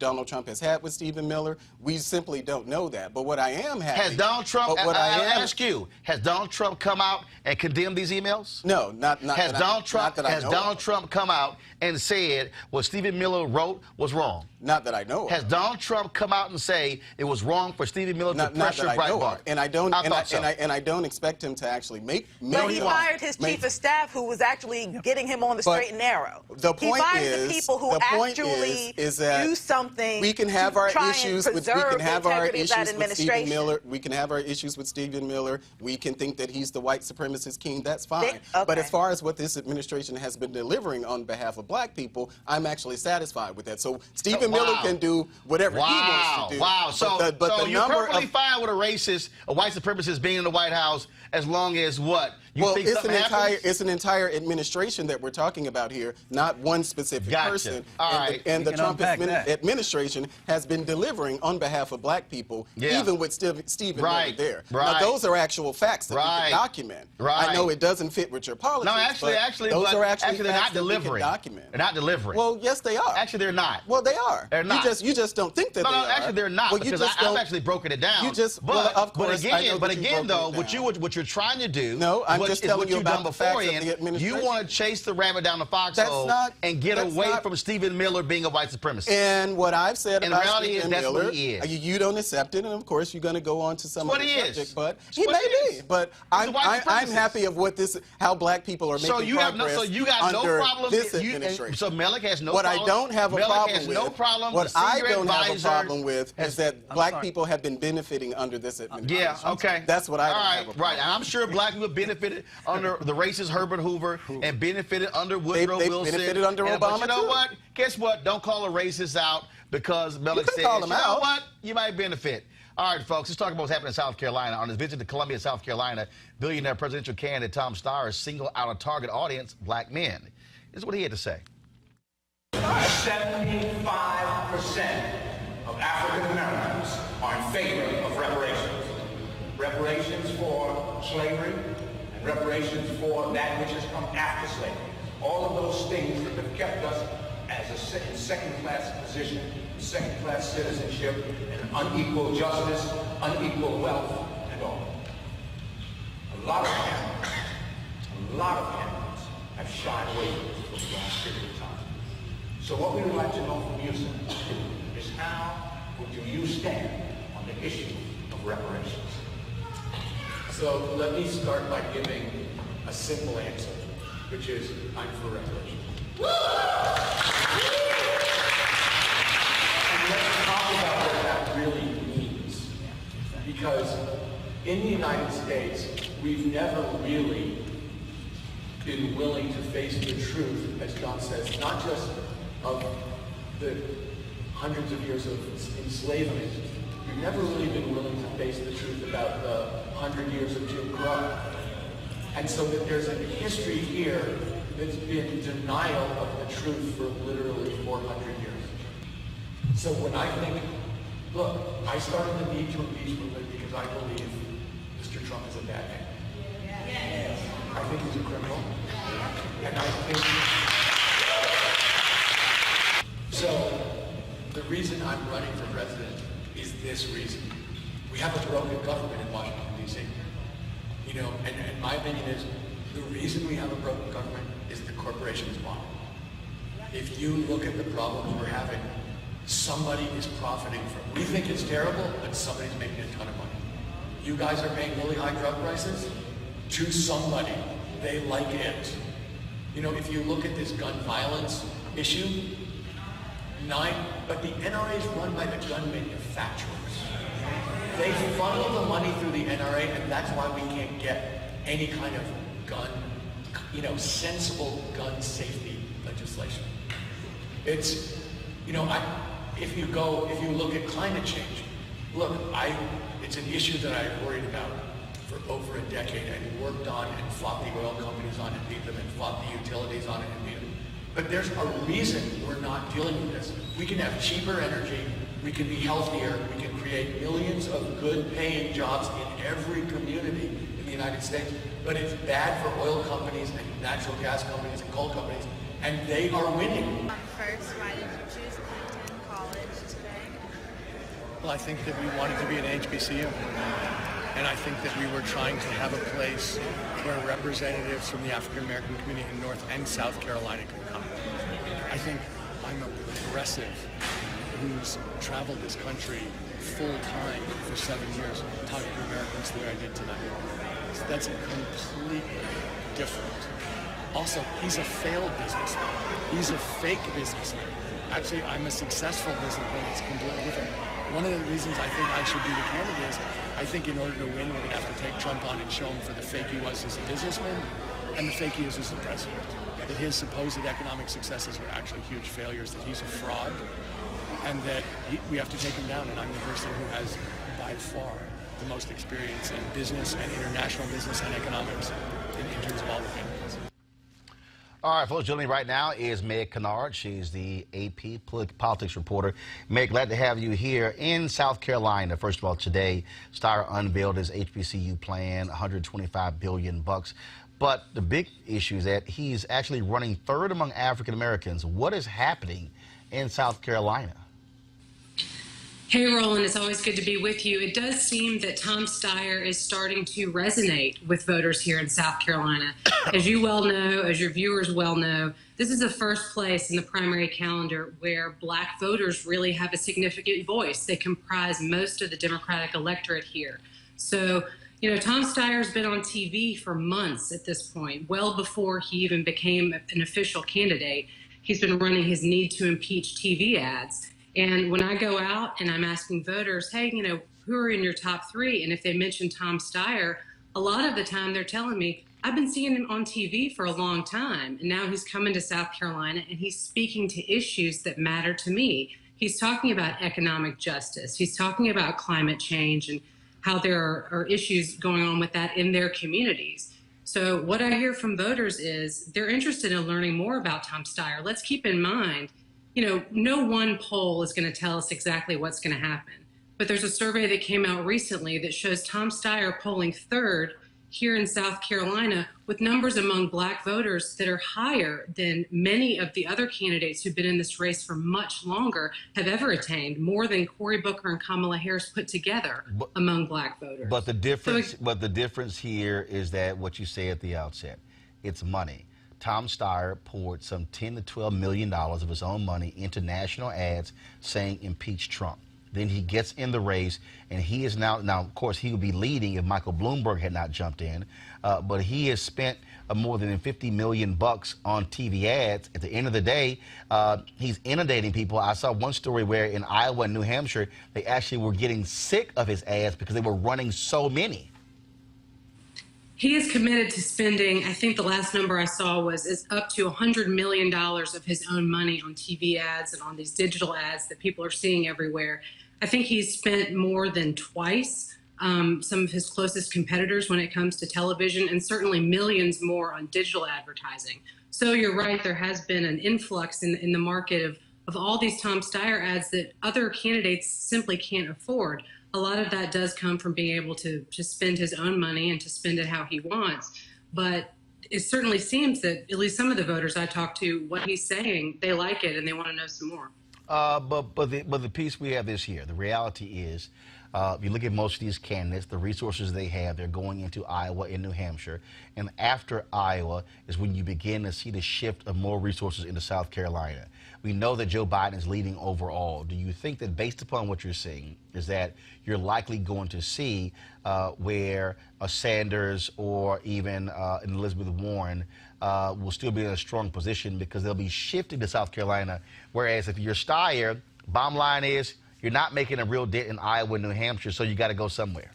Donald Trump has had with Stephen Miller. We simply don't know that. But what I am happy. Has Donald Trump? But what I'll I am, ask you. Has Donald Trump come out and condemned these emails? No, not. Has that Donald I, Trump? Not that I Has know Donald of. Trump come out and said what Stephen Miller wrote was wrong? Not that I know of. Has Donald Trump come out and say it was wrong for Stephen Miller to Not pressure that I know Breitbart? of. And I don't. I and, I, thought so. and I don't expect him to actually make. But he fired his chief of staff, who was actually getting him on the straight and narrow. The point he fired is, the people who the point actually is that do something. we can have to our try issues and with we preserve can have the our integrity of that issues with Stephen administration. Miller. We can have our issues with Stephen Miller. We can think that he's the white supremacist king. That's fine. But okay. as far as what this administration has been delivering on behalf of black people, I'm actually satisfied with that. So Stephen Miller can do whatever he wants to do. Wow. So, but the you're number perfectly of fine with a racist, a white supremacist being in the White House as long as what? You well, think it's an something entire happens? entire administration that we're talking about here, not one specific Gotcha. person. All and right. and We the can Trump unpack that. administration has been delivering on behalf of black people, Yeah. even with Stephen Right. Miller there. Right. Now, those are actual facts that we Right. can document. Right. I know it doesn't fit with your politics. No, actually, but those are actually they're facts not that we can delivering. document. They're not delivering. Well, yes, they are. Actually, they're not. Well, they are. They're not. You just don't think that No, they are. actually, they're not Well, you because just I've don't- actually broken it down. You just, but, well, of course, but I again, know that you've broken though, it what you're trying to do, No, I'm just is telling what you you've about done the facts of the beforehand. administration. You want to chase the rabbit down the foxhole and get that's away not- from Stephen Miller being a white supremacist. And what I've said And about reality is Stephen that's Miller, what he is. you don't accept it, and of course you're going to go on to some That's other what he is. subject. But That's he what may he be. is. But He's a white I'm supremacist. happy of how black people are making So you have progress no under problem. this and administration. so Melick has no what problem. I don't have a Melick problem has with. no problem. What the I senior don't have a advisor problem with has- is that I'm black sorry. people have been benefiting under this administration. Yeah, okay. That's what I don't All have right, a problem right. And I'm sure black people benefited under the racist Herbert Hoover and benefited under Woodrow They Wilson. benefited under But Obama, you know too. what? Guess what? Don't call a racist out because Melick can said, call you him know out. what? You might benefit. All right, folks, let's talk about what's happening in South Carolina. On his visit to Columbia, South Carolina, billionaire presidential candidate Tom Steyer singled out a target audience, black men. This is what he had to say. 75% of African Americans are in favor of reparations. Reparations for slavery and reparations for that which has come after slavery. All of those things that have kept us as in second-class position, second-class citizenship, and unequal justice, unequal wealth, and all. A lot of candidates have shied away from this for a long period of time. So what we would like to know from you, sir, is how would you stand on the issue of reparations? So let me start by giving a simple answer, which is I'm for reparations. And let's talk about what that really means. Because in the United States, we've never really been willing to face the truth, as John says, not just of the hundreds of years of enslavement. We've never really been willing to face the truth about the 100 years of Jim Crow. And so that there's a history here that's been denial of the truth for literally 400 years. So when I think, look, I started the need to impeach movement because I believe Mr. Trump is a bad man. Yes. I think he's a criminal. And I think... So the reason I'm running for president is this reason. We have a broken government in Washington, D.C. You know, and my opinion is the reason we have a broken government is the corporations want it. if you look at the problems we're having, somebody is profiting from. We think it's terrible, but somebody's making a ton of money. You guys are paying really high drug prices to somebody. They like it. You know, if you look at this gun violence issue, but the NRA is run by the gun manufacturers. They funnel the money through the NRA, and that's why we can't get any kind of gun, sensible gun safety legislation. It's, if you look at climate change, it's an issue that I've worried about for over a decade and worked on and fought the oil companies on and beat them and fought the utilities on it and beat them. But there's a reason we're not dealing with this. We can have cheaper energy, we can be healthier, we can create millions of good paying jobs in every community in the United States, but it's bad for oil companies and natural gas companies and coal companies, and they are winning. First, why did you choose Clinton College today? Well, I think that we wanted to be an HBCU. And I think that we were trying to have a place where representatives from the African American community in North and South Carolina could come. I think I'm a progressive who's traveled this country full time for 7 years, talking to Americans the way I did tonight. So that's completely different. Also, he's a failed businessman. He's a fake businessman. Actually, I'm a successful businessman. It's completely different. One of the reasons I think I should be the candidate is I think in order to win, we're going to have to take Trump on and show him for the fake he was as a businessman and the fake he is as a president. That his supposed economic successes were actually huge failures, that he's a fraud, and that we have to take him down. And I'm the person who has, by far, the most experience in business and international business and economics in terms of all the candidates. All right, folks, joining me right now is Meg Kennard. She's the AP politics reporter. Meg, glad to have you here in South Carolina. First of all, today, Steyer unveiled his HBCU plan, $125 billion. But the big issue is that he's actually running third among African Americans. What is happening in South Carolina? Hey, Roland, it's always good to be with you. It does seem that Tom Steyer is starting to resonate with voters here in South Carolina. As you well know, as your viewers well know, this is the first place in the primary calendar where Black voters really have a significant voice. They comprise most of the Democratic electorate here. So, Tom Steyer's been on TV for months at this point, well before he even became an official candidate. He's been running his need to impeach TV ads. And when I go out and I'm asking voters, hey, who are in your top three? And if they mention Tom Steyer, a lot of the time they're telling me, I've been seeing him on TV for a long time. And now he's coming to South Carolina and he's speaking to issues that matter to me. He's talking about economic justice. He's talking about climate change and how there are issues going on with that in their communities. So what I hear from voters is they're interested in learning more about Tom Steyer. Let's keep in mind, no one poll is going to tell us exactly what's going to happen. But there's a survey that came out recently that shows Tom Steyer polling third here in South Carolina with numbers among Black voters that are higher than many of the other candidates who've been in this race for much longer have ever attained, more than Cory Booker and Kamala Harris put together among Black voters. But the difference here is that what you say at the outset, it's money. Tom Steyer poured some $10 to $12 million of his own money into national ads saying impeach Trump. Then he gets in the race, and he is now, of course, he would be leading if Michael Bloomberg had not jumped in, but he has spent more than $50 million on TV ads. At the end of the day, he's inundating people. I saw one story where in Iowa and New Hampshire, they actually were getting sick of his ads because they were running so many. He is committed to spending, I think the last number I saw is up to $100 million of his own money on TV ads and on these digital ads that people are seeing everywhere. I think he's spent more than twice some of his closest competitors when it comes to television, and certainly millions more on digital advertising. So you're right, there has been an influx in the market of all these Tom Steyer ads that other candidates simply can't afford. A lot of that does come from being able to spend his own money and to spend it how he wants. But it certainly seems that at least some of the voters I talk to, what he's saying, they like it and they want to know some more. But the piece we have this year, the reality is, if you look at most of these candidates, the resources they have, they're going into Iowa and New Hampshire. And after Iowa is when you begin to see the shift of more resources into South Carolina. We know that Joe Biden is leading overall. Do you think that based upon what you're seeing is that you're likely going to see where a Sanders or even an Elizabeth Warren will still be in a strong position because they'll be shifting to South Carolina, whereas if you're Steyer, bottom line is you're not making a real dent in Iowa and New Hampshire, so you got to go somewhere.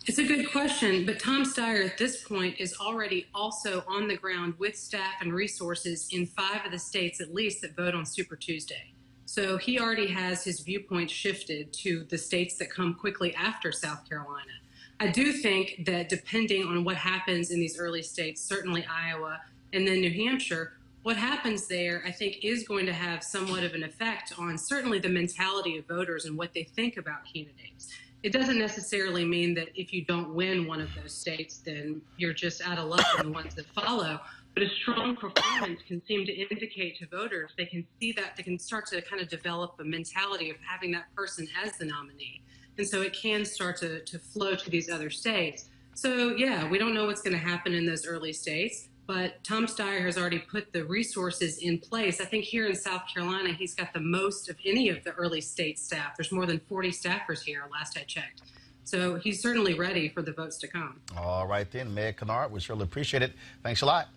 It's a good question, but Tom Steyer at this point is already also on the ground with staff and resources in 5 of the states at least that vote on Super Tuesday. So he already has his viewpoint shifted to the states that come quickly after South Carolina. I do think that depending on what happens in these early states, certainly Iowa and then New Hampshire, what happens there, I think, is going to have somewhat of an effect on certainly the mentality of voters and what they think about candidates. It doesn't necessarily mean that if you don't win one of those states, then you're just out of luck in the ones that follow. But a strong performance can seem to indicate to voters, they can see that, they can start to kind of develop a mentality of having that person as the nominee. And so it can start to flow to these other states. So, yeah, we don't know what's going to happen in those early states. But Tom Steyer has already put the resources in place. I think here in South Carolina, he's got the most of any of the early state staff. There's more than 40 staffers here, last I checked. So he's certainly ready for the votes to come. All right, then, Mayor Kennard, we surely appreciate it. Thanks a lot.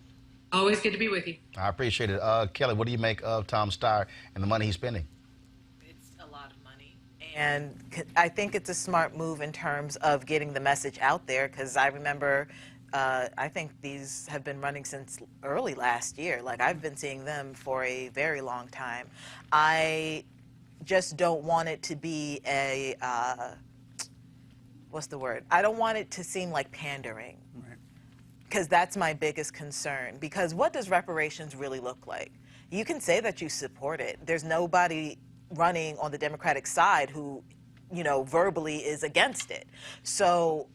Always good to be with you. I appreciate it. Kelly, what do you make of Tom Steyer and the money he's spending? It's a lot of money. And I think it's a smart move in terms of getting the message out there, because I remember I think these have been running since early last year. Like, I've been seeing them for a very long time. I just don't want it to be a, what's the word? I don't want it to seem like pandering. Because that's my biggest concern. Because what does reparations really look like? You can say that you support it. There's nobody running on the Democratic side who, you know, verbally is against it. So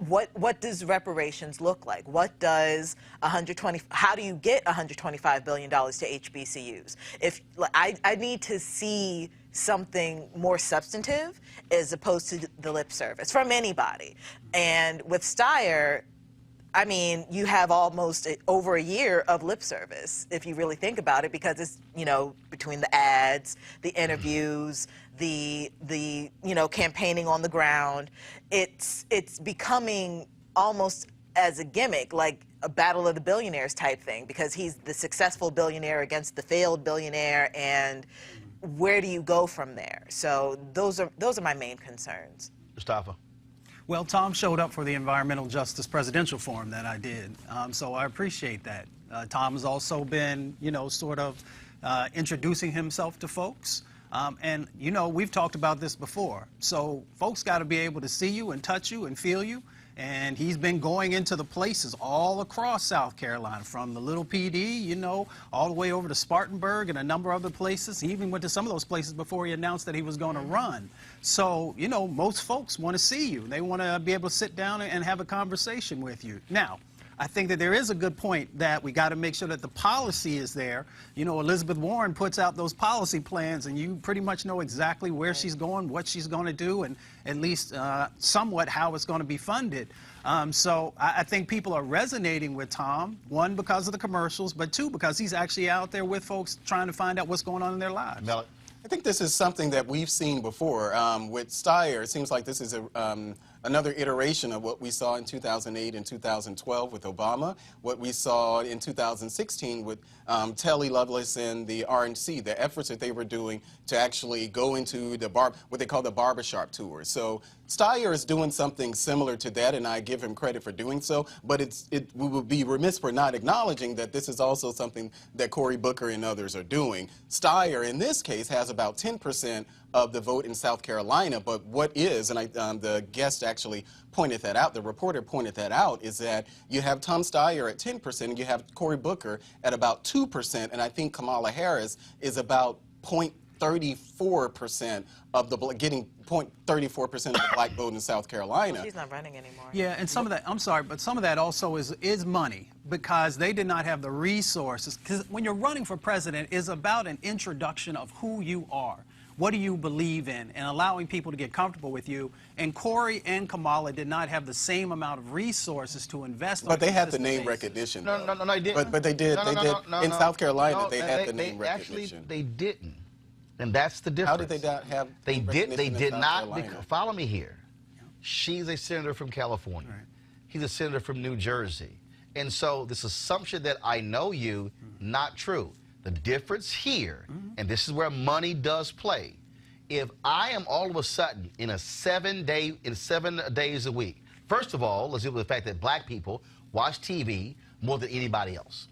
what does reparations look like? What does how do you get $125 billion to HBCUs? If I need to see something more substantive as opposed to the lip service from anybody. And with Steyer, I mean, you have almost over a year of lip service, if you really think about it, because it's, you know, between the ads, the interviews, the you know, campaigning on the ground, it's becoming almost as a gimmick, like a battle of the billionaires type thing, because he's the successful billionaire against the failed billionaire, and where do you go from there? So those are my main concerns. Mustafa. Well, Tom showed up for the Environmental Justice Presidential Forum that I did, so I appreciate that. Tom has also been, you know, sort of introducing himself to folks. And, you know, we've talked about this before. So folks got to be able to see you and touch you and feel you. And he's been going into the places all across South Carolina, from the Little PD, you know, all the way over to Spartanburg and a number of other places. He even went to some of those places before he announced that he was going to run. So, you know, most folks want to see you. They want to be able to sit down and have a conversation with you. Now, I think that there is a good point that we got to make sure that the policy is there. You know, Elizabeth Warren puts out those policy plans, and you pretty much know exactly where she's going, what she's going to do, and at least somewhat how it's going to be funded. So I think people are resonating with Tom, one, because of the commercials, but two, because he's actually out there with folks trying to find out what's going on in their lives. I think this is something that we've seen before. With Steyer, it seems like this is another iteration of what we saw in 2008 and 2012 with Obama, what we saw in 2016 with Telly Lovelace and the RNC, the efforts that they were doing to actually go into the what they call the barbershop tour. So Steyer is doing something similar to that, and I give him credit for doing so, but we would be remiss for not acknowledging that this is also something that Cory Booker and others are doing. Steyer, in this case, has about 10% of the vote in South Carolina, but what is, and the guest actually pointed that out, the reporter pointed that out, is that you have Tom Steyer at 10%, and you have Cory Booker at about 2%, and I think Kamala Harris is about 0.3%. 0.34% of the getting 0.34% of the black vote in South Carolina. She's not running anymore. Yeah, and some of that, I'm sorry, but some of that also is money, because they did not have the resources. Because when you're running for president, it's about an introduction of who you are. What do you believe in, and allowing people to get comfortable with you. And Corey and Kamala did not have the same amount of resources to invest. But on they had the name basis. recognition. No, they didn't. But they did. In South Carolina, they had the name Actually, recognition. they didn't, and that's the difference. How did they not have? They did. They recognition in did South not. Carolina? Follow me here. She's a senator from California. Right. He's a senator from New Jersey, and so this assumption that I know you, not true. The difference here, and this is where money does play. If I am all of a sudden in 7 days a week, first of all, let's deal with the fact that black people watch TV more than anybody else.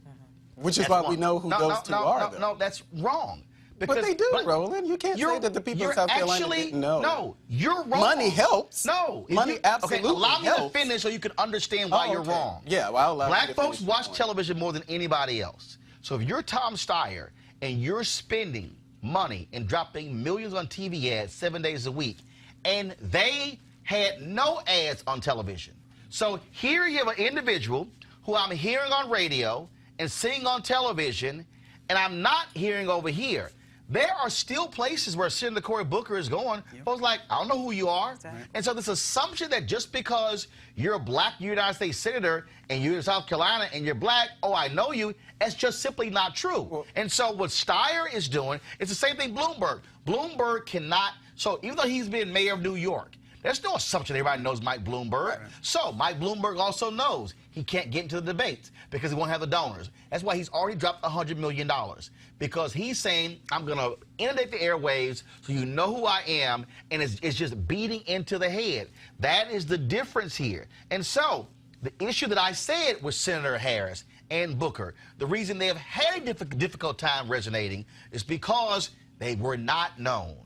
Which is why we know who those two are. No, that's wrong. But they do, Roland. You can't say that the people in South Carolina didn't know. No, you're wrong. Money helps. No. Money absolutely helps. Allow me to finish so you can understand why you're wrong. Yeah, well, I'll allow black you to folks finish watch your point. television more than anybody else. So if you're Tom Steyer and you're spending money and dropping millions on TV ads 7 days a week, and they had no ads on television. So here you have an individual who I'm hearing on radio and seeing on television, and I'm not hearing over here. There are still places where Senator Cory Booker is going. Folks like, I don't know who you are. Exactly. And so this assumption that just because you're a black United States senator and you're in South Carolina and you're black, oh, I know you, that's just simply not true. Well, and so what Steyer is doing, it's the same thing Bloomberg. Bloomberg cannot, so even though he's been mayor of New York, there's no assumption everybody knows Mike Bloomberg. Right. So Mike Bloomberg also knows he can't get into the debates because he won't have the donors. That's why he's already dropped $100 million, because he's saying, I'm going to inundate the airwaves so you know who I am, and it's just beating into the head. That is the difference here. And so the issue that I said with Senator Harris and Booker, the reason they have had a difficult time resonating is because they were not known.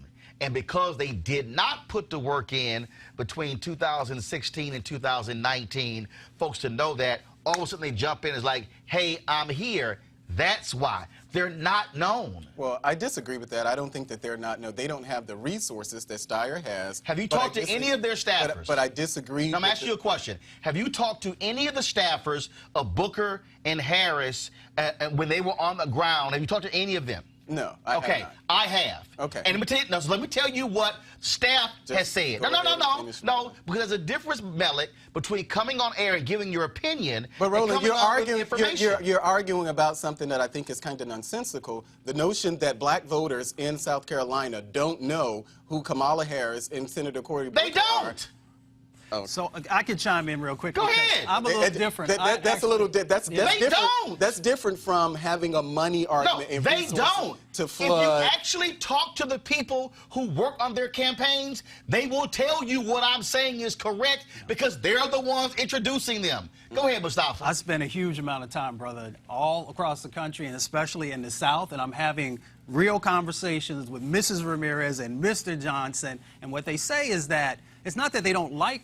And because they did not put the work in between 2016 and 2019, folks to know that, all of a sudden they jump in and it's like, hey, I'm here. That's why. They're not known. Well, I disagree with that. I don't think that they're not known. They don't have the resources that Steyer has. Have you talked to any of their staffers? But I disagree. Now, I'm asking you a question. Have you talked to any of the staffers of Booker and Harris when they were on the ground? Have you talked to any of them? No, I have not. I have. Okay. And let me tell you what staff has said. No, because there's a difference, Melick, between coming on air and giving your opinion. But Roland, you're arguing about something that I think is kind of nonsensical. The notion that black voters in South Carolina don't know who Kamala Harris and Senator Cory Booker are. They don't. Oh. So I can chime in real quick. Go ahead. I'm a little different. That's different. That's different from having a money argument. No, and they don't. To flood. If you actually talk to the people who work on their campaigns, they will tell you what I'm saying is correct because they're the ones introducing them. Go ahead, Mustafa. I spend a huge amount of time, brother, all across the country and especially in the South, and I'm having real conversations with Mrs. Ramirez and Mr. Johnson, and what they say is that it's not that they don't like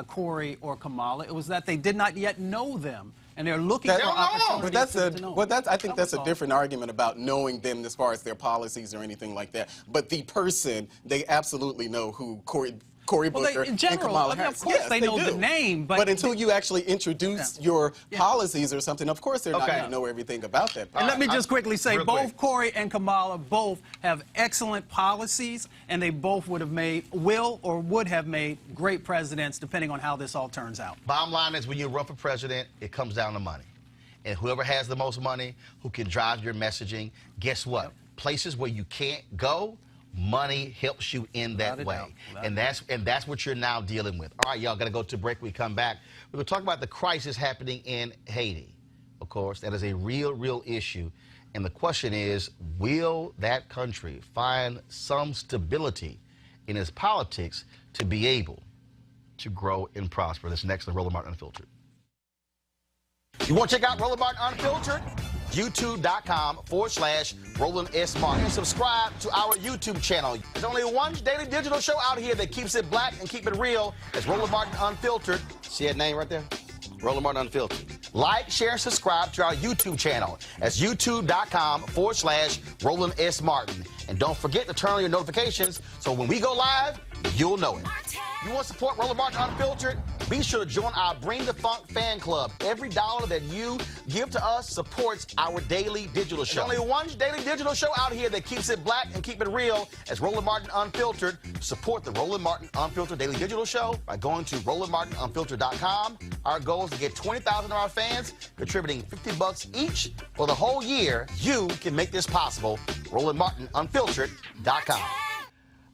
Cory or Kamala, it was that they did not yet know them, and they're looking for opportunities to know. I think that's a different argument about knowing them as far as their policies or anything like that. But the person, they absolutely know who Cory Booker in general, and Kamala Harris. Of course, they know the name, but until you actually introduce your policies or something, of course they're not going to know everything about that. And let me just quickly say, both Cory and Kamala both have excellent policies, and they both would have made great presidents, depending on how this all turns out. Bottom line is, when you run for president, it comes down to money. And whoever has the most money, who can drive your messaging, guess what? Places where you can't go, money helps you in that way. And that's what you're now dealing with. All right, y'all, got to go to break. We come back. We're going to talk about the crisis happening in Haiti. Of course, that is a real issue. And the question is, will that country find some stability in its politics to be able to grow and prosper? That's next on Roland Martin Unfiltered. You want to check out Roland Martin Unfiltered? YouTube.com/Roland S. Martin. And subscribe to our YouTube channel. There's only one daily digital show out here that keeps it black and keep it real. It's Roland Martin Unfiltered. See that name right there? Roland Martin Unfiltered. Like, share, subscribe to our YouTube channel. That's YouTube.com/Roland S. Martin. And don't forget to turn on your notifications so when we go live, you'll know it. You want to support Roland Martin Unfiltered? Be sure to join our Bring the Funk fan club. Every dollar that you give to us supports our daily digital show. There's only one daily digital show out here that keeps it black and keep it real as Roland Martin Unfiltered. Support the Roland Martin Unfiltered daily digital show by going to RolandMartinUnfiltered.com. Our goal is to get 20,000 of our fans contributing $50 each for the whole year. You can make this possible. RolandMartinUnfiltered.com.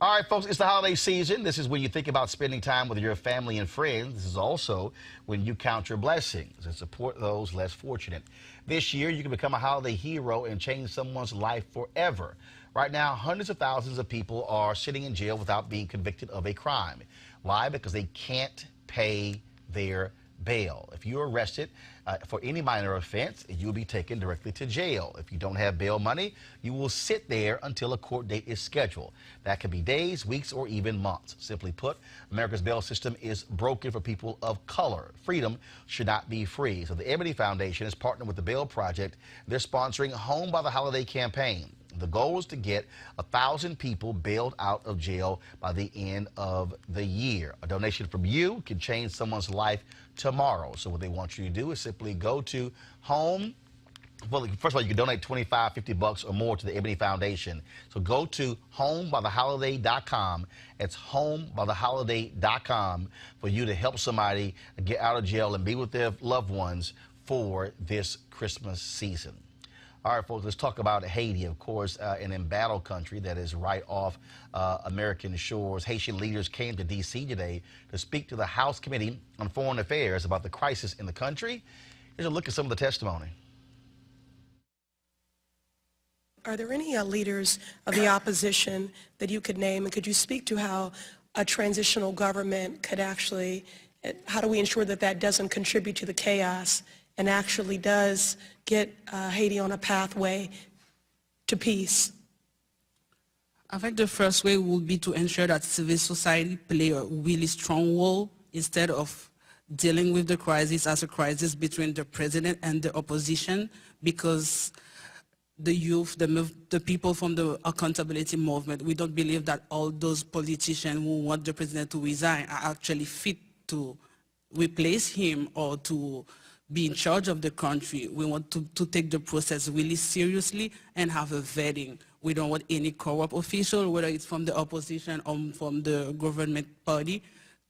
All right, folks, it's the holiday season. This is when you think about spending time with your family and friends. This is also when you count your blessings and support those less fortunate. This year, you can become a holiday hero and change someone's life forever. Right now, hundreds of thousands of people are sitting in jail without being convicted of a crime. Why? Because they can't pay their bail. If you're arrested for any minor offense, you will be taken directly to jail. If you don't have bail money, you will sit there until a court date is scheduled. That could be days, weeks, or even months. Simply put, America's bail system is broken for people of color. Freedom should not be free. So the Ebony Foundation is partnering with the Bail Project. They're sponsoring Home by the Holiday campaign. The goal is to get 1,000 people bailed out of jail by the end of the year. A donation from you can change someone's life tomorrow. So what they want you to do is simply go to Home. Well, first of all, you can donate $25, $50 or more to the Ebony Foundation. So go to homebytheholiday.com. It's homebytheholiday.com for you to help somebody get out of jail and be with their loved ones for this Christmas season. All right, folks, let's talk about Haiti, of course, an embattled country that is right off American shores. Haitian leaders came to D.C. today to speak to the House Committee on Foreign Affairs about the crisis in the country. Here's a look at some of the testimony. Are there any leaders of the opposition that you could name, and could you speak to how a transitional government could actually, how do we ensure that that doesn't contribute to the chaos and actually does get Haiti on a pathway to peace? I think the first way would be to ensure that civil society play a really strong role instead of dealing with the crisis as a crisis between the president and the opposition, because the youth, the people from the accountability movement, we don't believe that all those politicians who want the president to resign are actually fit to replace him or to be in charge of the country. We want to take the process really seriously and have a vetting. We don't want any corrupt official, whether it's from the opposition or from the government party,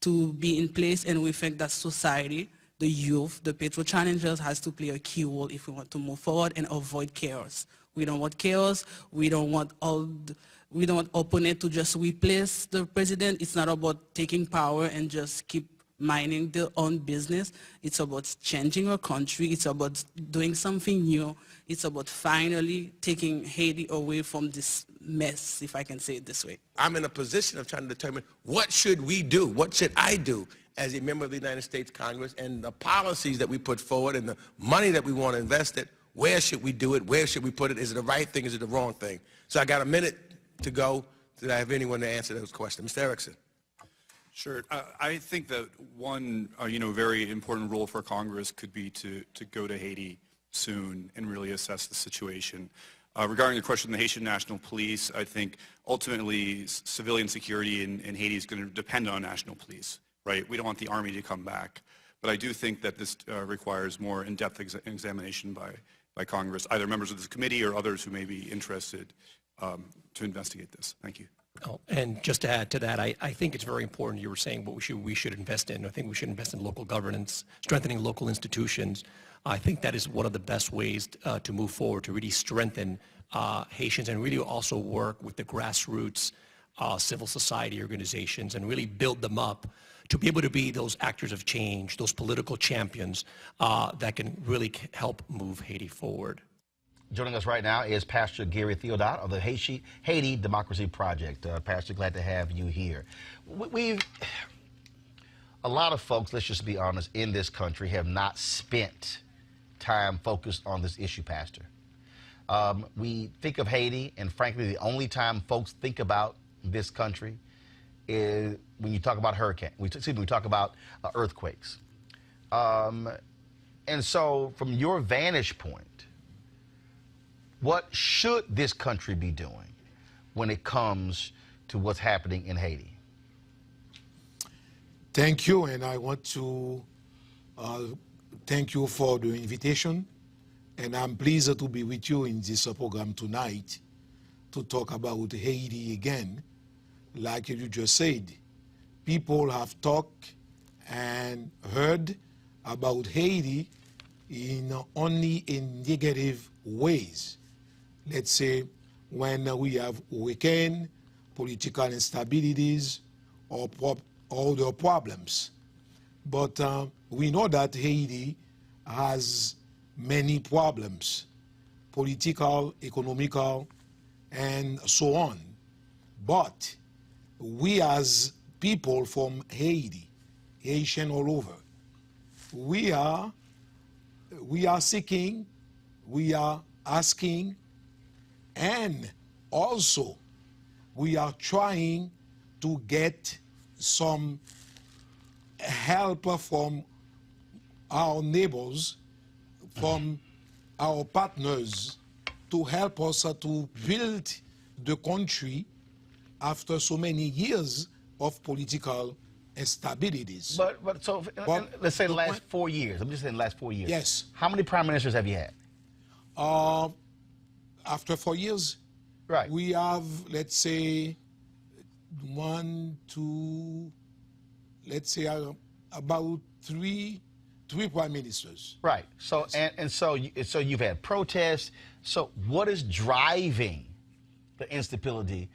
to be in place. And we think that society, the youth, the petrol challengers has to play a key role if we want to move forward and avoid chaos. We don't want chaos. We don't want opponents to just replace the president. It's not about taking power and just keep minding their own business. It's about changing our country. It's about doing something new. It's about finally taking Haiti away from this mess, if I can say it this way. I'm in a position of trying to determine what should we do? What should I do as a member of the United States Congress, and the policies that we put forward and the money that we want to invest it, where should we do it? Where should we put it? Is it the right thing? Is it the wrong thing? So I got a minute to go. Did I have anyone to answer those questions? Mr. Erickson. Sure. I think that one, very important role for Congress could be to go to Haiti soon and really assess the situation. Regarding the question of the Haitian National Police, I think ultimately civilian security in Haiti is going to depend on national police, right? We don't want the army to come back. But I do think that this requires more in-depth examination by Congress, either members of this committee or others who may be interested to investigate this. Thank you. Oh, and just to add to that, I think it's very important. You were saying what we should invest in. I think we should invest in local governance, strengthening local institutions. I think that is one of the best ways to move forward, to really strengthen Haitians and really also work with the grassroots civil society organizations and really build them up to be able to be those actors of change, those political champions that can really help move Haiti forward. Joining us right now is Pastor Gary Theodot of the Haiti Democracy Project. Pastor, glad to have you here. A lot of folks, let's just be honest, in this country have not spent time focused on this issue, Pastor. We think of Haiti, and frankly, the only time folks think about this country is when you talk about we talk about earthquakes. And so from your vantage point, what should this country be doing? when it comes to what's happening in Haiti? Thank you, and I want to thank you for the invitation. And I'm pleased to be with you in this program tonight to talk about Haiti again. Like you just said, people have talked and heard about Haiti only in negative ways. Let's say when we have weekend, political instabilities, or other problems. But we know that Haiti has many problems, political, economical, and so on. But we as people from Haiti, Haitian all over, we are seeking, we are asking, and also we are trying to get some help from our neighbors, from our partners, to help us to build the country after so many years of political instabilities. But let's say the last 4 years. I'm just saying the last 4 years. Yes. How many prime ministers have you had? After 4 years, right, we have, let's say, about three prime ministers. Right. So yes. So you've had protests. So what is driving the instability?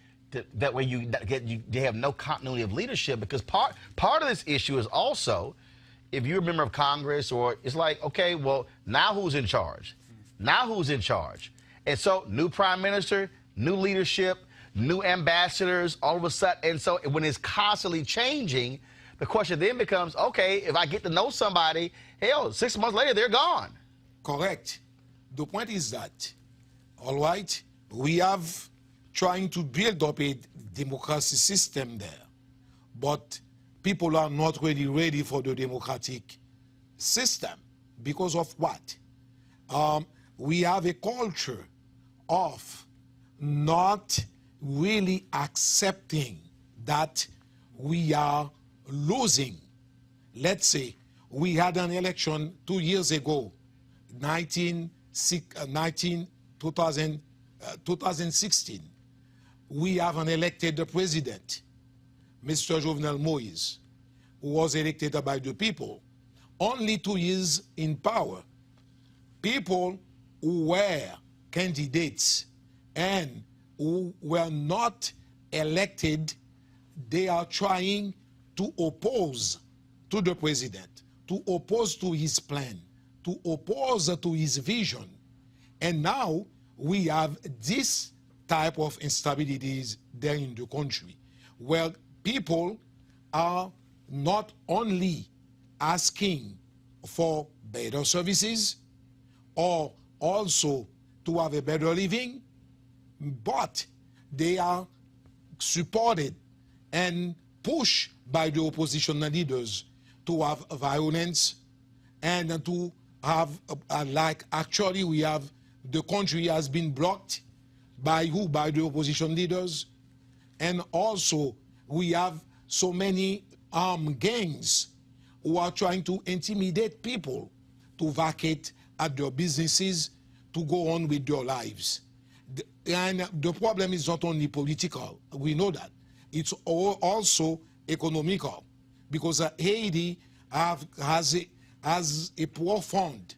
That way you have no continuity of leadership, because part of this issue is also, if you're a member of Congress, or it's like, okay, well, now who's in charge? Now who's in charge? And so new prime minister, new leadership, new ambassadors, all of a sudden. And so when it's constantly changing, the question then becomes, okay, if I get to know somebody, hell, 6 months later, they're gone. Correct. The point is that, all right, we have trying to build up a democracy system there, but people are not really ready for the democratic system. Because of what? We have a culture of not really accepting that we are losing. Let's say we had an election 2 years ago, 2016. We have an elected president, Mr. Jovenel Moïse, who was elected by the people. Only 2 years in power. People who were candidates and who were not elected, they are trying to oppose to the president, to oppose to his plan, to oppose to his vision. And now we have this type of instabilities there in the country, where people are not only asking for better services or also to have a better living, but they are supported and pushed by the opposition leaders to have violence and to have, actually we have, the country has been blocked by who? By the opposition leaders. And also we have so many armed gangs who are trying to intimidate people to vacate at their businesses, to go on with their lives. And the problem is not only political, we know that. It's also economical, because Haiti has a profound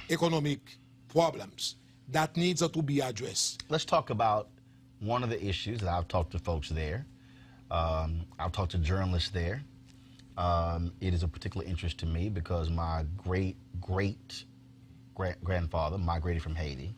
economic problems that needs to be addressed. Let's talk about one of the issues that I've talked to folks there. I've talked to journalists there. It is a particular interest to me because my great-grandfather migrated from Haiti.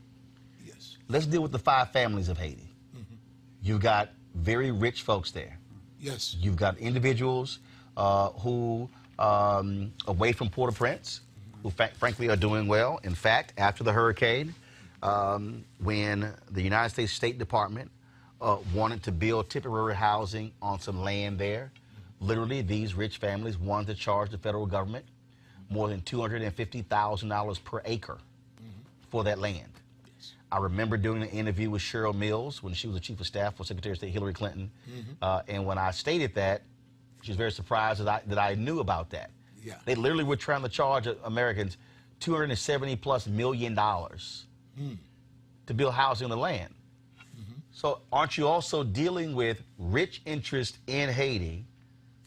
Yes. Let's deal with the 5 families of Haiti. Mm-hmm. You've got very rich folks there. Yes. You've got individuals who, away from Port-au-Prince, who frankly are doing well. In fact, after the hurricane, when the United States State Department wanted to build temporary housing on some land there, literally these rich families wanted to charge the federal government more than $250,000 per acre for that land. I remember doing an interview with Cheryl Mills when she was the chief of staff for Secretary of State Hillary Clinton. And when I stated that, she was very surprised that I knew about that. Yeah. They literally were trying to charge Americans $270+ million to build housing on the land. So aren't you also dealing with rich interests in Haiti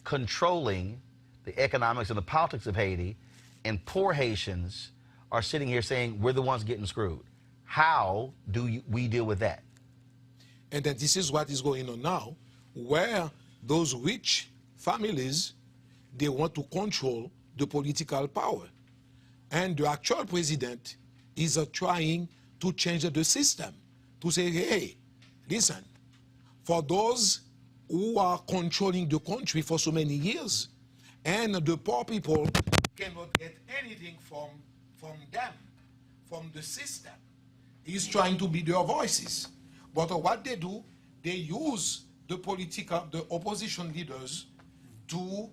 controlling the economics and the politics of Haiti, and poor Haitians are sitting here saying we're the ones getting screwed? How do we deal with that? And then this is what is going on now, where those rich families, they want to control the political power. And the actual president is trying to change the system, to say, hey, listen, for those who are controlling the country for so many years, and the poor people cannot get anything from them, from the system. He's trying to be their voices. But what they do, they use the opposition leaders to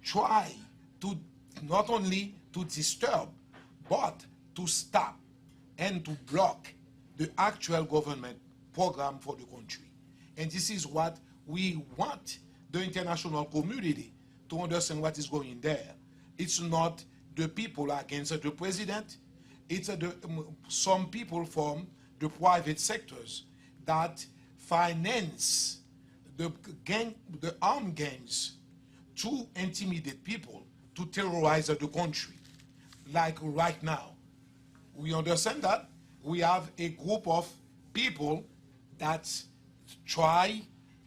try to not only to disturb, but to stop and to block the actual government program for the country. And this is what we want the international community to understand what is going there. It's not the people against the president. It's some people from the private sectors that finance the armed gangs to intimidate people, to terrorize the country. Like right now, we understand that we have a group of people that try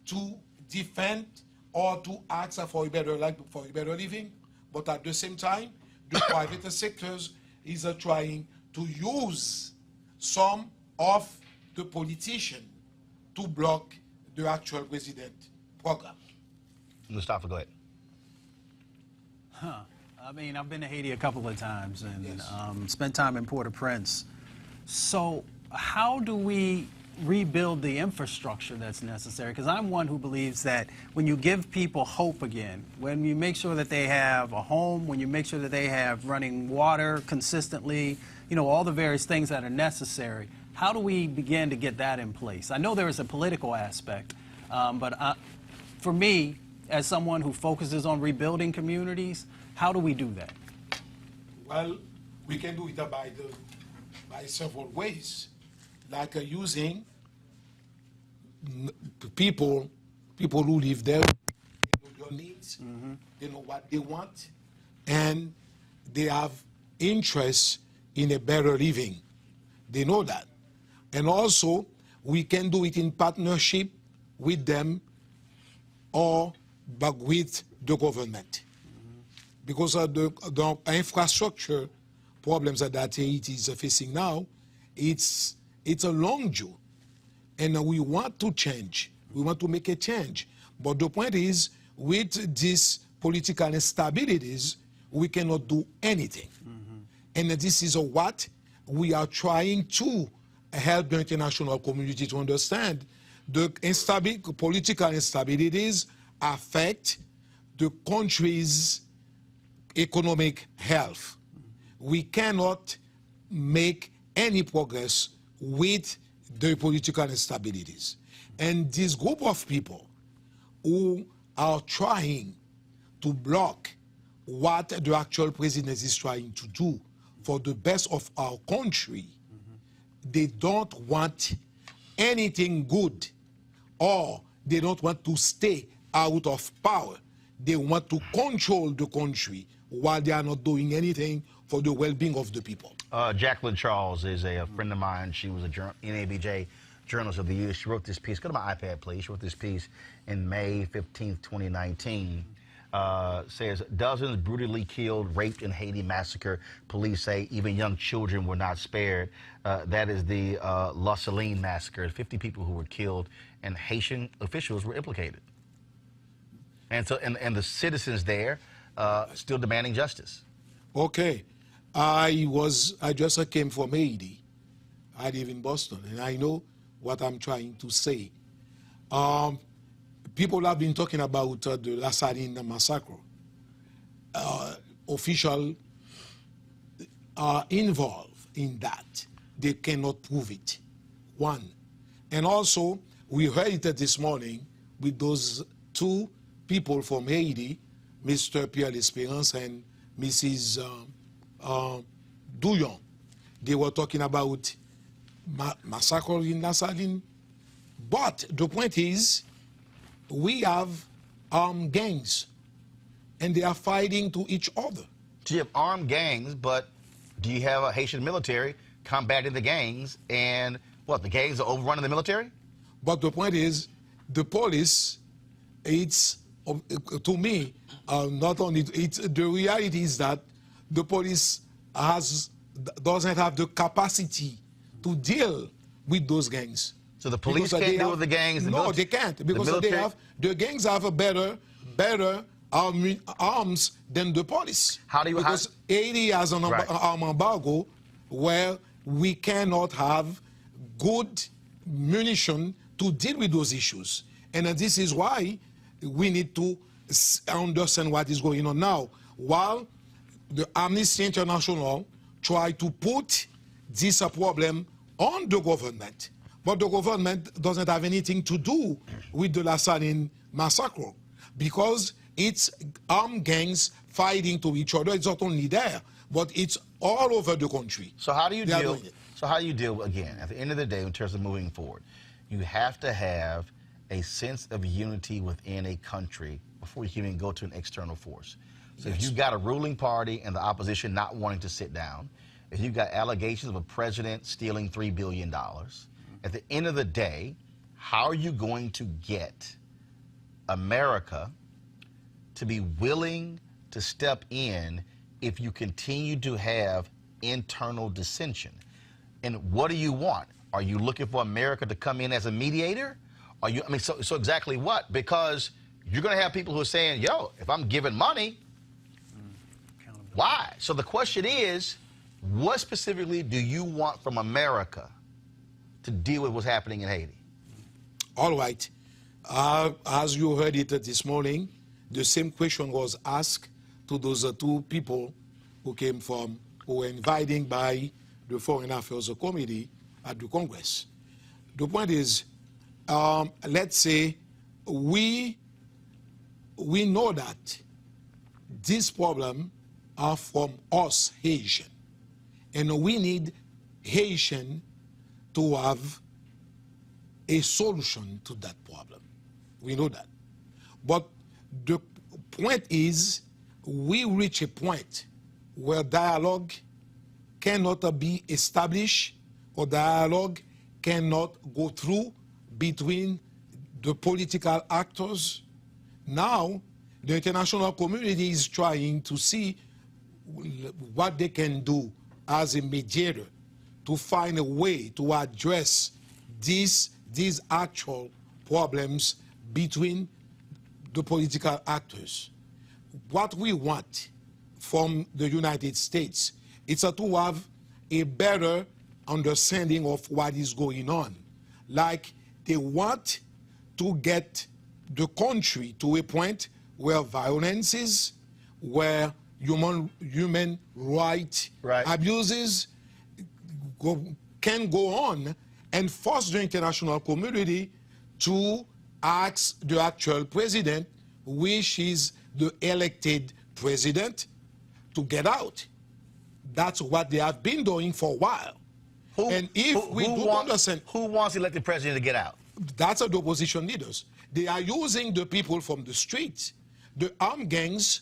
to defend or to ask for a better life, for a better living, but at the same time, the private sectors is trying to use some of the politicians to block the actual president program. Mustafa, go ahead. I mean, I've been to Haiti a couple of times and spent time in Port-au-Prince. So how do we rebuild the infrastructure that's necessary? Because I'm one who believes that when you give people hope again, when you make sure that they have a home, when you make sure that they have running water consistently, you know, all the various things that are necessary, how do we begin to get that in place? I know there is a political aspect, but for me, as someone who focuses on rebuilding communities, how do we do that? Well, we can do it by several ways, like using people who live there, they know their needs, they know what they want, and they have interest in a better living. They know that. And also, we can do it in partnership with them or but with the government. Because of the infrastructure problems that Haiti is facing now, it's a long journey. And we want to change. We want to make a change. But the point is, with these political instabilities, we cannot do anything. And this is what we are trying to help the international community to understand. The political instabilities affect the country's economic health. We cannot make any progress with the political instabilities. And this group of people who are trying to block what the actual president is trying to do for the best of our country, they don't want anything good, or they don't want to stay out of power. They want to control the country while they are not doing anything for the well-being of the people. Jacqueline Charles is a friend of mine. She was a NABJ Journalist of the Year. She wrote this piece. Go to my iPad, please. She wrote this piece in May 15th, 2019. Says, dozens brutally killed, raped in Haiti massacre. Police say even young children were not spared. That is the La Saline massacre. 50 people who were killed, and Haitian officials were implicated. And so, and the citizens there still demanding justice. Okay. I just came from Haiti. I live in Boston, and I know what I'm trying to say. People have been talking about the La Saline massacre. Officials are involved in that. they cannot prove it. One. And also, we heard it this morning with those two people from Haiti, Mr. Pierre L'Espérance and Mrs. Douillon. They were talking about massacre in Nassau. But the point is, we have armed gangs, and they are fighting to each other. So you have armed gangs, but do you have a Haitian military combating the gangs, and what, the gangs are overrunning the military? But the point is, the police, it's, to me, not only, the reality is that the police doesn't have the capacity to deal with those gangs. So the police can't deal with the gangs? No, they can't, because the gangs have a better arms than the police. Because Haiti has an arm embargo where we cannot have good munition to deal with those issues. And this is why we need to understand what is going on now. While the Amnesty International try to put this problem on the government, but the government doesn't have anything to do with the Lassaline massacre, because it's armed gangs fighting to each other. It's not only there, but it's all over the country. So how do you deal? So how do you deal, again, at the end of the day, in terms of moving forward? You have to have a sense of unity within a country before you can even go to an external force. So if you've got a ruling party and the opposition not wanting to sit down, if you've got allegations of a president stealing $3 billion, at the end of the day, how are you going to get America to be willing to step in if you continue to have internal dissension? And what do you want? Are you looking for America to come in as a mediator? Are you, I mean, so exactly what? Because you're going to have people who are saying, yo, if I'm giving money, why? So the question is, what specifically do you want from America to deal with what's happening in Haiti? All right. As you heard it this morning, the same question was asked to those two people who were invited by the Foreign Affairs Committee at the Congress. The point is, let's say we know that this problem are from us Haitian, and we need Haitian to have a solution to that problem. We know that. But the point is, we reach a point where dialogue cannot be established, or dialogue cannot go through between the political actors. Now, the international community is trying to see what they can do as a mediator to find a way to address these actual problems between the political actors. What we want from the United States is to have a better understanding of what is going on. Like, they want to get the country to a point where violence is, where human rights abuses can go on, and force the international community to ask the actual president, which is the elected president, to get out. That's what they have been doing for a while. Who wants the elected president to get out? That's the opposition leaders. They are using the people from the streets. The armed gangs,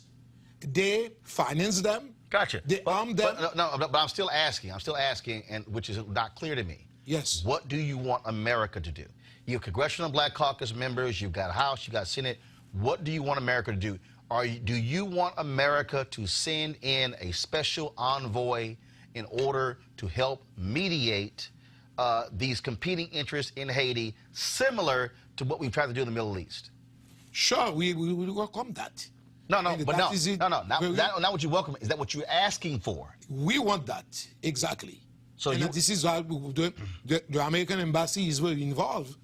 they finance them. Gotcha. They arm them. But I'm still asking, and which is not clear to me. Yes. What do you want America to do? You have Congressional Black Caucus members, you've got House, you've got Senate. What do you want America to do? Do you want America to send in a special envoy in order to help mediate these competing interests in Haiti, similar to what we've tried to do in the Middle East? Sure, we welcome that. Not what you welcome. Is that what you're asking for? We want that, exactly. So this is why the American embassy is very involved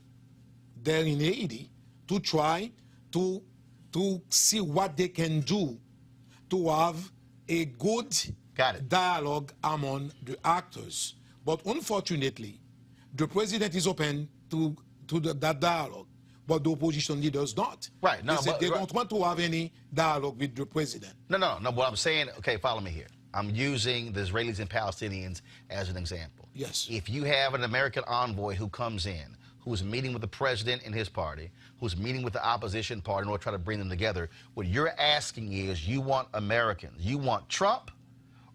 there in Haiti to try to see what they can do to have a good dialogue among the actors. But unfortunately, the president is open to that dialogue, but the opposition leaders not. Right. No, they said but, they don't want to have any dialogue with the president. No. What I'm saying, okay, follow me here. I'm using the Israelis and Palestinians as an example. Yes. If you have an American envoy who comes in, who's meeting with the president and his party, who's meeting with the opposition party in order to try to bring them together, what you're asking is you want Americans, you want Trump,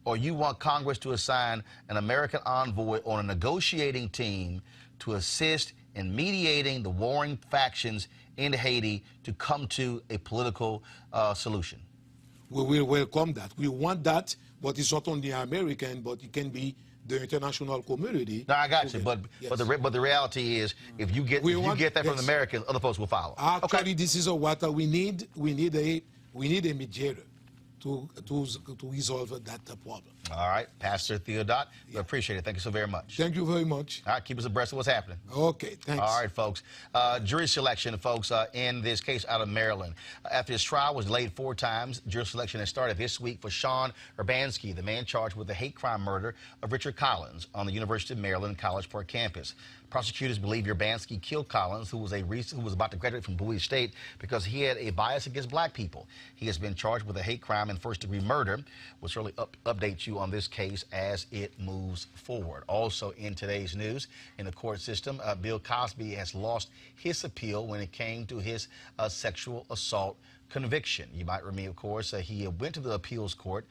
or you want Congress to assign an American envoy on a negotiating team to assist in mediating the warring factions in Haiti to come to a political solution. We will welcome that. We want that, but it's not only American, but it can be the international community. No, I got you, but the reality is, if you get that from the Americans, other folks will follow. Actually, this is what we need. We need a mediator to resolve that problem. All right, Pastor Theodot, we appreciate it. Thank you so very much. Thank you very much. All right, keep us abreast of what's happening. Okay, thanks. All right, folks. Jury selection, folks, in this case out of Maryland. After his trial was delayed 4 times, jury selection has started this week for Sean Urbanski, the man charged with the hate crime murder of Richard Collins on the University of Maryland College Park campus. Prosecutors believe Urbanski killed Collins, who was about to graduate from Bowie State, because he had a bias against black people. He has been charged with a hate crime and first-degree murder. We'll certainly update you on this case as it moves forward. Also in today's news, in the court system, Bill Cosby has lost his appeal when it came to his sexual assault conviction. You might remember, of course, he went to the appeals court.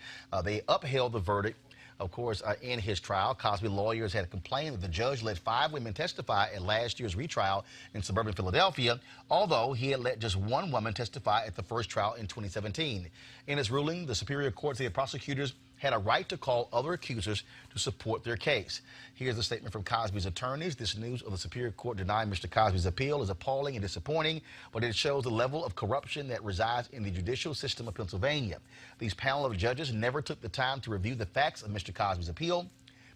They upheld the verdict. Of course, in his trial, Cosby lawyers had complained that the judge let 5 women testify at last year's retrial in suburban Philadelphia, although he had let just 1 woman testify at the first trial in 2017. In his ruling, the Superior Court said prosecutors had a right to call other accusers to support their case. Here's a statement from Cosby's attorneys. This news of the Superior Court denying Mr. Cosby's appeal is appalling and disappointing, but it shows the level of corruption that resides in the judicial system of Pennsylvania. These panel of judges never took the time to review the facts of Mr. Cosby's appeal.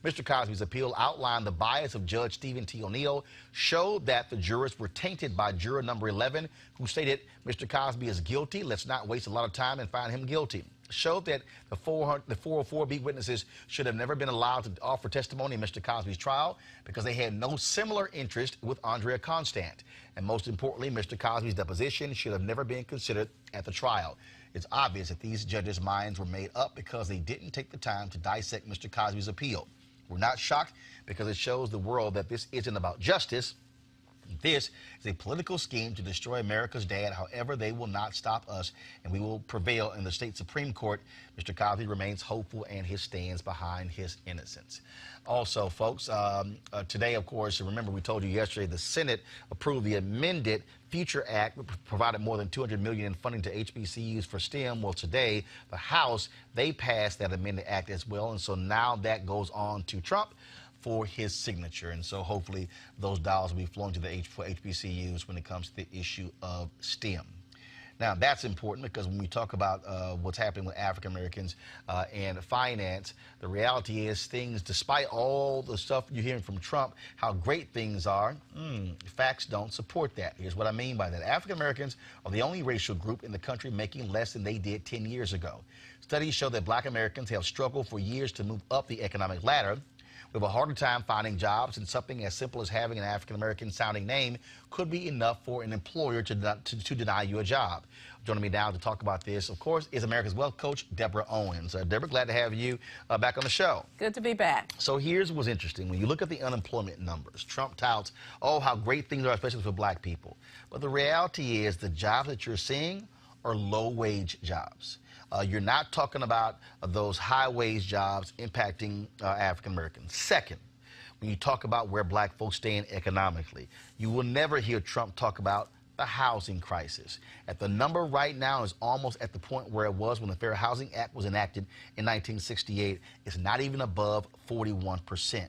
Mr. Cosby's appeal outlined the bias of Judge Stephen T. O'Neill, showed that the jurors were tainted by juror number 11, who stated, Mr. Cosby is guilty. Let's not waste a lot of time and find him guilty. Showed that the 404B witnesses should have never been allowed to offer testimony in Mr. Cosby's trial because they had no similar interest with Andrea Constant. And most importantly, Mr. Cosby's deposition should have never been considered at the trial. It's obvious that these judges' minds were made up because they didn't take the time to dissect Mr. Cosby's appeal. We're not shocked because it shows the world that this isn't about justice. This is a political scheme to destroy America's dad. However, they will not stop us, and we will prevail in the state Supreme Court. Mr. Cosby remains hopeful, and he stands behind his innocence. Also, folks, today, of course, remember we told you yesterday the Senate approved the amended Future Act, which provided more than $200 million in funding to HBCUs for STEM. Well, today, the House, they passed that amended act as well, and so now that goes on to Trump for his signature. And so hopefully those dollars will be flowing to the HBCUs when it comes to the issue of STEM. Now, that's important because when we talk about what's happening with African Americans and finance, the reality is things, despite all the stuff you're hearing from Trump, how great things are, facts don't support that. Here's what I mean by that. African Americans are the only racial group in the country making less than they did 10 years ago. Studies show that Black Americans have struggled for years to move up the economic ladder. We have a harder time finding jobs, and something as simple as having an African-American sounding name could be enough for an employer to deny you a job. Joining me now to talk about this, of course, is America's Wealth Coach, Deborah Owens. Deborah, glad to have you back on the show. Good to be back. So here's what's interesting. When you look at the unemployment numbers, Trump touts, oh, how great things are, especially for black people. But the reality is the jobs that you're seeing are low-wage jobs. You're not talking about those high-wage jobs impacting African Americans. Second, when you talk about where black folks stand economically, you will never hear Trump talk about the housing crisis. The number right now is almost at the point where it was when the Fair Housing Act was enacted in 1968. It's not even above 41%.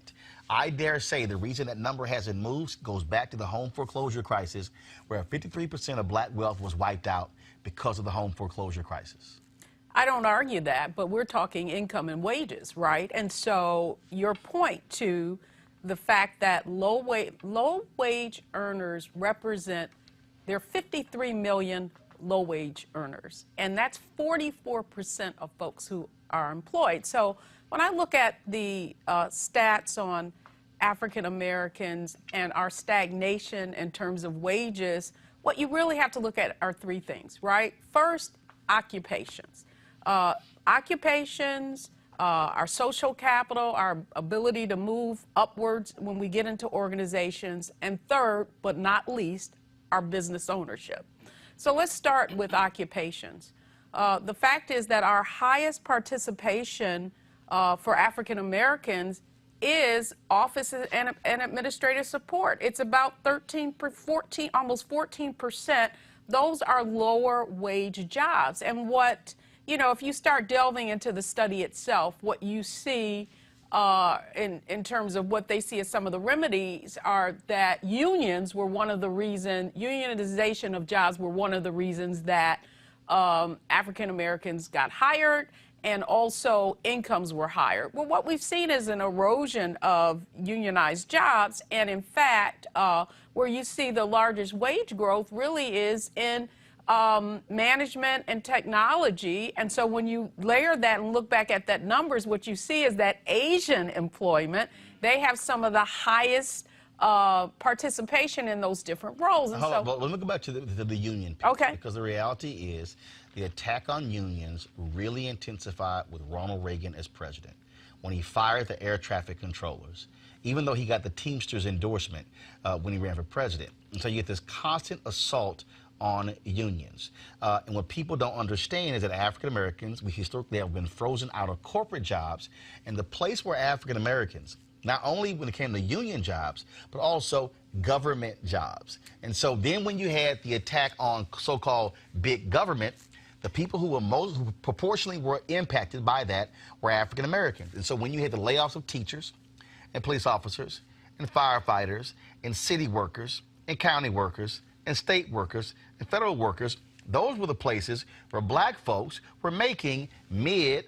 I dare say the reason that number hasn't moved goes back to the home foreclosure crisis, where 53% of black wealth was wiped out because of the home foreclosure crisis. I don't argue that, but we're talking income and wages, right? And so your point to the fact that low-wage earners represent, there are 53 million low-wage earners, and that's 44% of folks who are employed. So when I look at the stats on African Americans and our stagnation in terms of wages, what you really have to look at are three things, right? First, occupations. Our social capital, our ability to move upwards when we get into organizations, and third, but not least, our business ownership. So let's start with occupations. The fact is that our highest participation for African Americans is office and administrative support. It's about almost 14%. Those are lower wage jobs. And what, if you start delving into the study itself, what you see in terms of what they see as some of the remedies are that unions were one of the reasons, unionization of jobs were one of the reasons that African Americans got hired, and also incomes were higher. Well, what we've seen is an erosion of unionized jobs, and in fact, where you see the largest wage growth really is in management and technology. And so when you layer that and look back at that numbers, what you see is that Asian employment, they have some of the highest participation in those different roles. And Hold on, let me go back to the union piece. Okay. Because the reality is the attack on unions really intensified with Ronald Reagan as president when he fired the air traffic controllers, even though he got the Teamsters endorsement when he ran for president. And so you get this constant assault on unions. And what people don't understand is that African Americans, we historically have been frozen out of corporate jobs, and the place where African Americans, not only when it came to union jobs, but also government jobs. And so then when you had the attack on so-called big government, the people who who proportionally were impacted by that were African Americans. And so when you had the layoffs of teachers and police officers and firefighters and city workers and county workers and state workers and federal workers, those were the places where black folks were making mid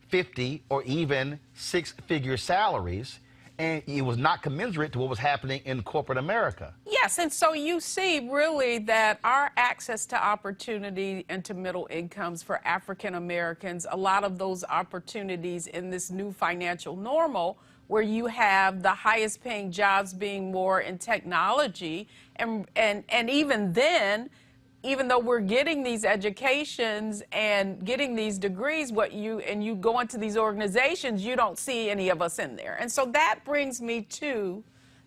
50 or even six-figure salaries, and it was not commensurate to what was happening in corporate America. Yes, and so you see really that our access to opportunity and to middle incomes for African Americans, a lot of those opportunities in this new financial normal where you have the highest paying jobs being more in technology, and even then, even though we're getting these educations and getting these degrees, you go into these organizations, you don't see any of us in there. And so that brings me to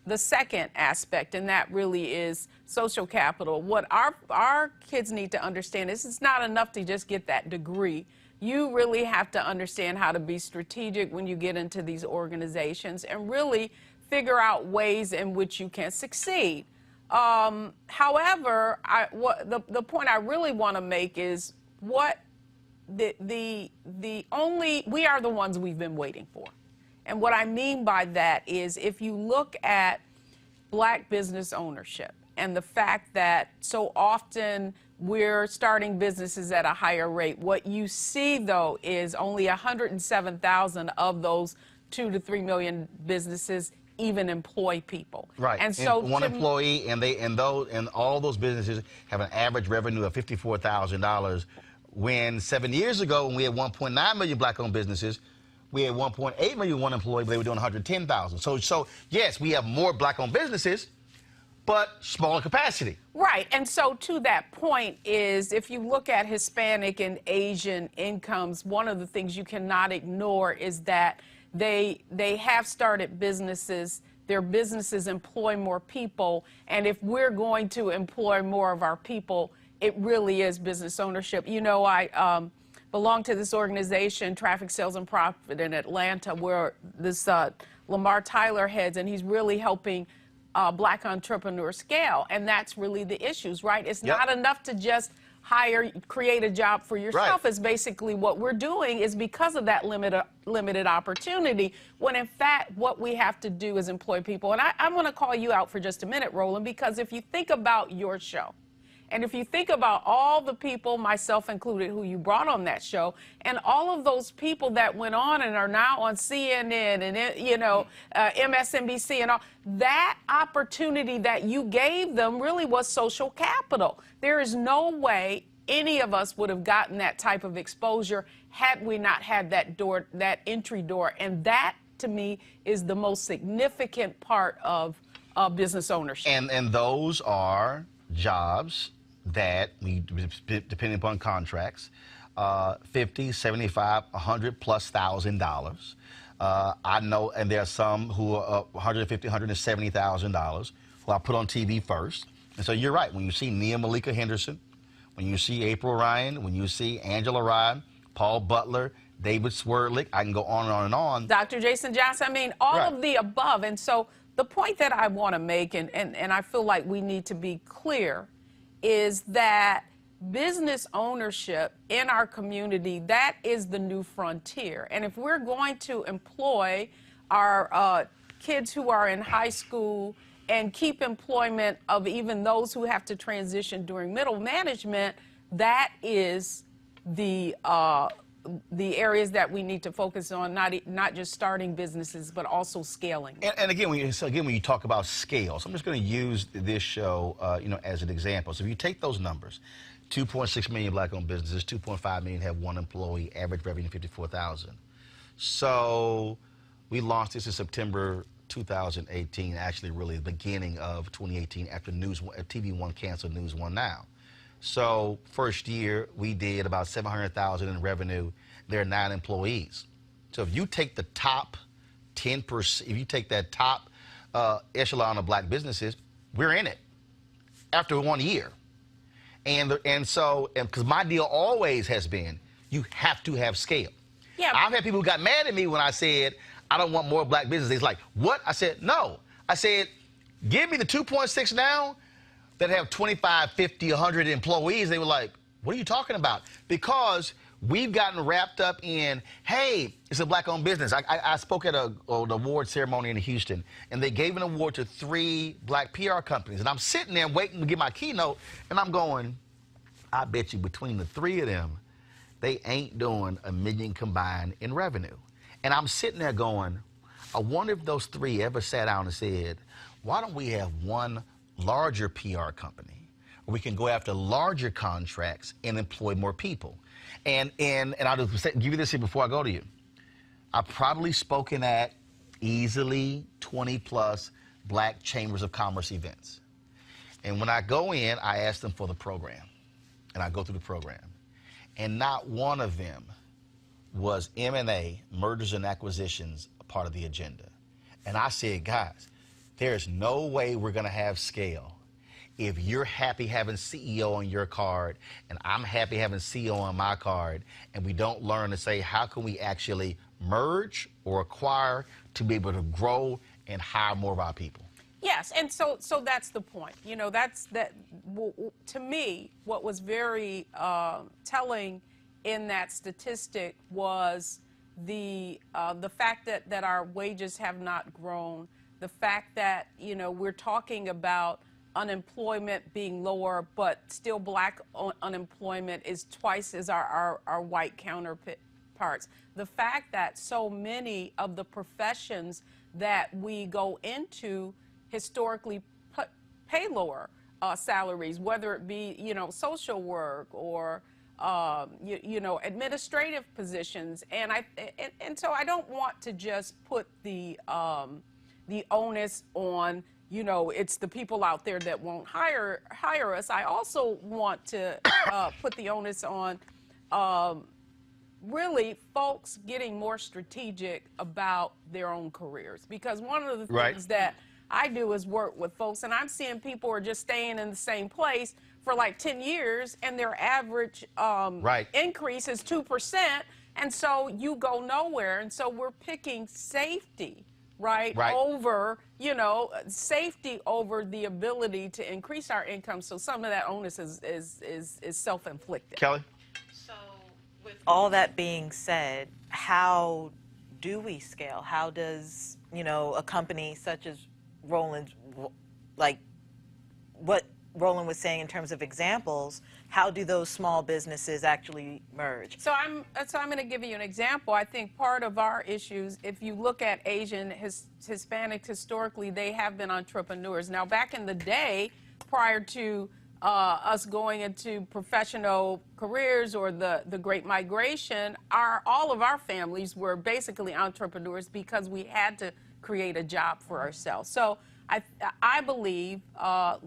the second aspect, and that really is social capital. What our kids need to understand is it's not enough to just get that degree. You really have to understand how to be strategic when you get into these organizations and really figure out ways in which you can succeed. However, the point I really want to make is we are the ones we've been waiting for. And what I mean by that is if you look at black business ownership and the fact that so often we're starting businesses at a higher rate, what you see though is only 107,000 of those 2 to 3 million businesses even employ people. Right. And so one employee, and all those businesses have an average revenue of $54,000. When 7 years ago, when we had 1.9 million black-owned businesses, we had 1.8 million unemployed, but they were doing 110,000. So yes, we have more black-owned businesses, but smaller capacity. Right, and so to that point is if you look at Hispanic and Asian incomes, one of the things you cannot ignore is that they have started businesses, their businesses employ more people, and if we're going to employ more of our people, it really is business ownership. You know, I belong to this organization, Traffic Sales and Profit in Atlanta, where this Lamar Tyler heads, and he's really helping black entrepreneurs scale, and that's really the issues, right? It's not enough to just create a job for yourself. Is basically what we're doing is because of that limited opportunity, when in fact what we have to do is employ people. And I'm going to call you out for just a minute, Roland, because if you think about your show, and if you think about all the people, myself included, who you brought on that show, and all of those people that went on and are now on CNN and, MSNBC and all, that opportunity that you gave them really was social capital. There is no way any of us would have gotten that type of exposure had we not had that entry door. And that, to me, is the most significant part of business ownership. And those are jobs that, depending upon contracts, $50, $75, $100,000+. I know, and there are some who are $150,000, $170,000 who I put on TV first. And so you're right. When you see Nia Malika Henderson, when you see April Ryan, when you see Angela Rye, Paul Butler, David Swerdlick, I can go on and on and on. Dr. Jason Johnson, I mean, all Right. of the above. And so the point that I want to make, and I feel like we need to be clear, is that business ownership in our community, that is the new frontier. And if we're going to employ our kids who are in high school and keep employment of even those who have to transition during middle management, that is the areas that we need to focus on, not just starting businesses, but also scaling. And again, when you talk about scale, so I'm just going to use this show, as an example. So if you take those numbers, 2.6 million black-owned businesses, 2.5 million have one employee, average revenue $54,000. So we launched this in September 2018, actually really the beginning of 2018 after TV One canceled News One Now. So first year, we did about $700,000 in revenue. There are 9 employees. So if you take the top 10%, if you take that top echelon of black businesses, we're in it after 1 year. And so because my deal always has been, you have to have scale. Yeah. I've had people who got mad at me when I said, I don't want more black businesses. It's like, what? I said, no. I said, give me the 2.6 now that have 25, 50, 100 employees. They were like, what are you talking about? Because we've gotten wrapped up in, hey, it's a black-owned business. I spoke at an award ceremony in Houston, and they gave an award to 3 black PR companies. And I'm sitting there waiting to get my keynote, and I'm going, I bet you between the 3 of them, they ain't doing $1 million combined in revenue. And I'm sitting there going, I wonder if those 3 ever sat down and said, why don't we have one larger PR company where we can go after larger contracts and employ more people? And I'll just give you this here before I go to you. I've probably spoken at easily 20+ black chambers of commerce events. And when I go in, I ask them for the program. And I go through the program. And not one of them was M&A, mergers and acquisitions, a part of the agenda. And I said, guys, there's no way we're going to have scale if you're happy having CEO on your card and I'm happy having CEO on my card, and we don't learn to say, how can we actually merge or acquire to be able to grow and hire more of our people? Yes, and so that's the point. You know, to me, what was very telling in that statistic was the fact that our wages have not grown, the fact that, you know, we're talking about unemployment being lower, but still black unemployment is twice as our white counterparts. The fact that so many of the professions that we go into historically pay lower salaries, whether it be, you know, social work or you know, administrative positions, and so I don't want to just put the onus on, you know, it's the people out there that won't hire us. I also want to put the onus on really folks getting more strategic about their own careers, because one of the things that I do is work with folks, and I'm seeing people are just staying in the same place for like 10 years, and their average increase is 2%, and so you go nowhere. And so we're picking safety, over, you know, safety over the ability to increase our income. So some of that onus is self-inflicted. Kelly? So with all that being said, how do we scale? How does, you know, a company such as Roland, like what Roland was saying in terms of examples, how do those small businesses actually merge? So I'm going to give you an example. I think part of our issues, if you look at Asian, Hispanics, historically, they have been entrepreneurs. Now, back in the day, prior to us going into professional careers or the Great Migration, all of our families were basically entrepreneurs because we had to create a job for ourselves. So I believe,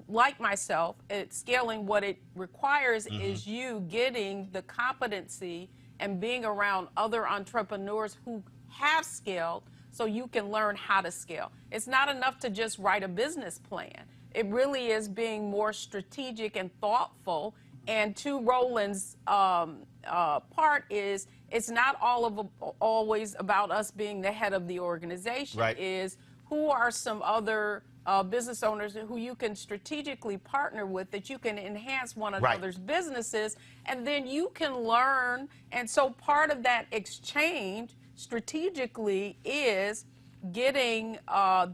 like myself, scaling what it requires is you getting the competency and being around other entrepreneurs who have scaled so you can learn how to scale. It's not enough to just write a business plan. It really is being more strategic and thoughtful. And to Roland's part is, it's not always about us being the head of the organization. Right. Is who are some other business owners who you can strategically partner with, that you can enhance one another's businesses, and then you can learn. And so part of that exchange strategically is getting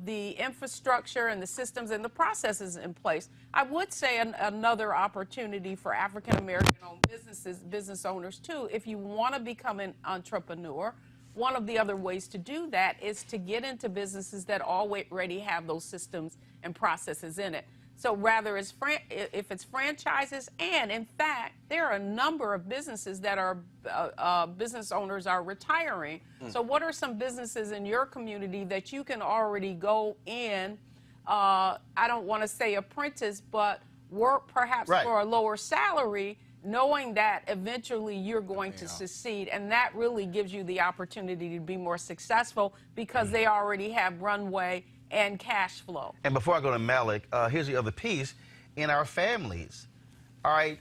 the infrastructure and the systems and the processes in place. I would say another opportunity for African-American-owned business owners too, if you want to become an entrepreneur, one of the other ways to do that is to get into businesses that already have those systems and processes in it. So rather if it's franchises, and in fact, there are a number of businesses that are business owners are retiring. So what are some businesses in your community that you can already go in, I don't want to say apprentice, but work perhaps for a lower salary, knowing that eventually you're going to succeed, and that really gives you the opportunity to be more successful because they already have runway and cash flow. And before I go to Malik, here's the other piece. In our families, all right,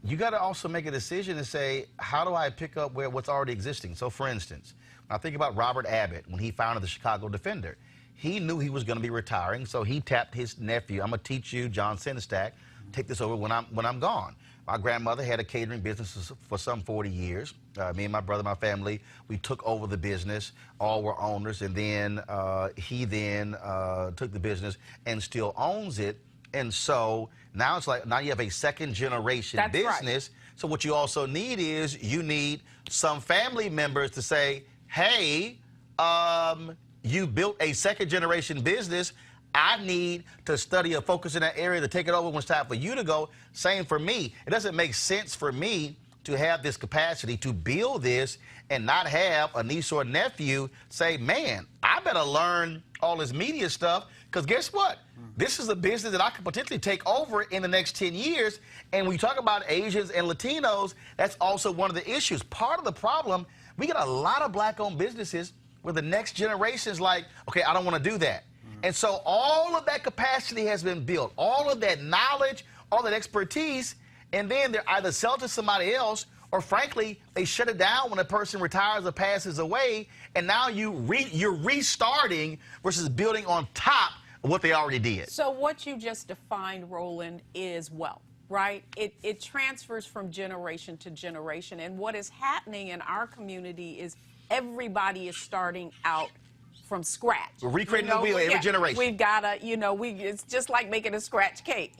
you got to also make a decision and say, how do I pick up what's already existing? So, for instance, when I think about Robert Abbott, when he founded the Chicago Defender, he knew he was going to be retiring, so he tapped his nephew. I'm going to teach you, John Sinestack, take this over when I'm gone. My grandmother had a catering business for some 40 years. Me and my brother, my family, we took over the business. All were owners, and then he took the business and still owns it. And so now it's like, now you have a second generation business. So what you also need is you need some family members to say, hey, you built a second generation business. I need to study or focus in that area to take it over when it's time for you to go. Same for me. It doesn't make sense for me to have this capacity to build this and not have a niece or a nephew say, man, I better learn all this media stuff, because guess what? This is a business that I could potentially take over in the next 10 years. And when you talk about Asians and Latinos, that's also one of the issues. Part of the problem, we got a lot of black-owned businesses where the next generation is like, okay, I don't want to do that. And so all of that capacity has been built, all of that knowledge, all that expertise, and then they're either sell to somebody else, or frankly, they shut it down when a person retires or passes away, and now you're restarting versus building on top of what they already did. So what you just defined, Roland, is wealth, right? It transfers from generation to generation, and what is happening in our community is everybody is starting out from scratch. We're recreating the wheel every generation. We've got to, it's just like making a scratch cake,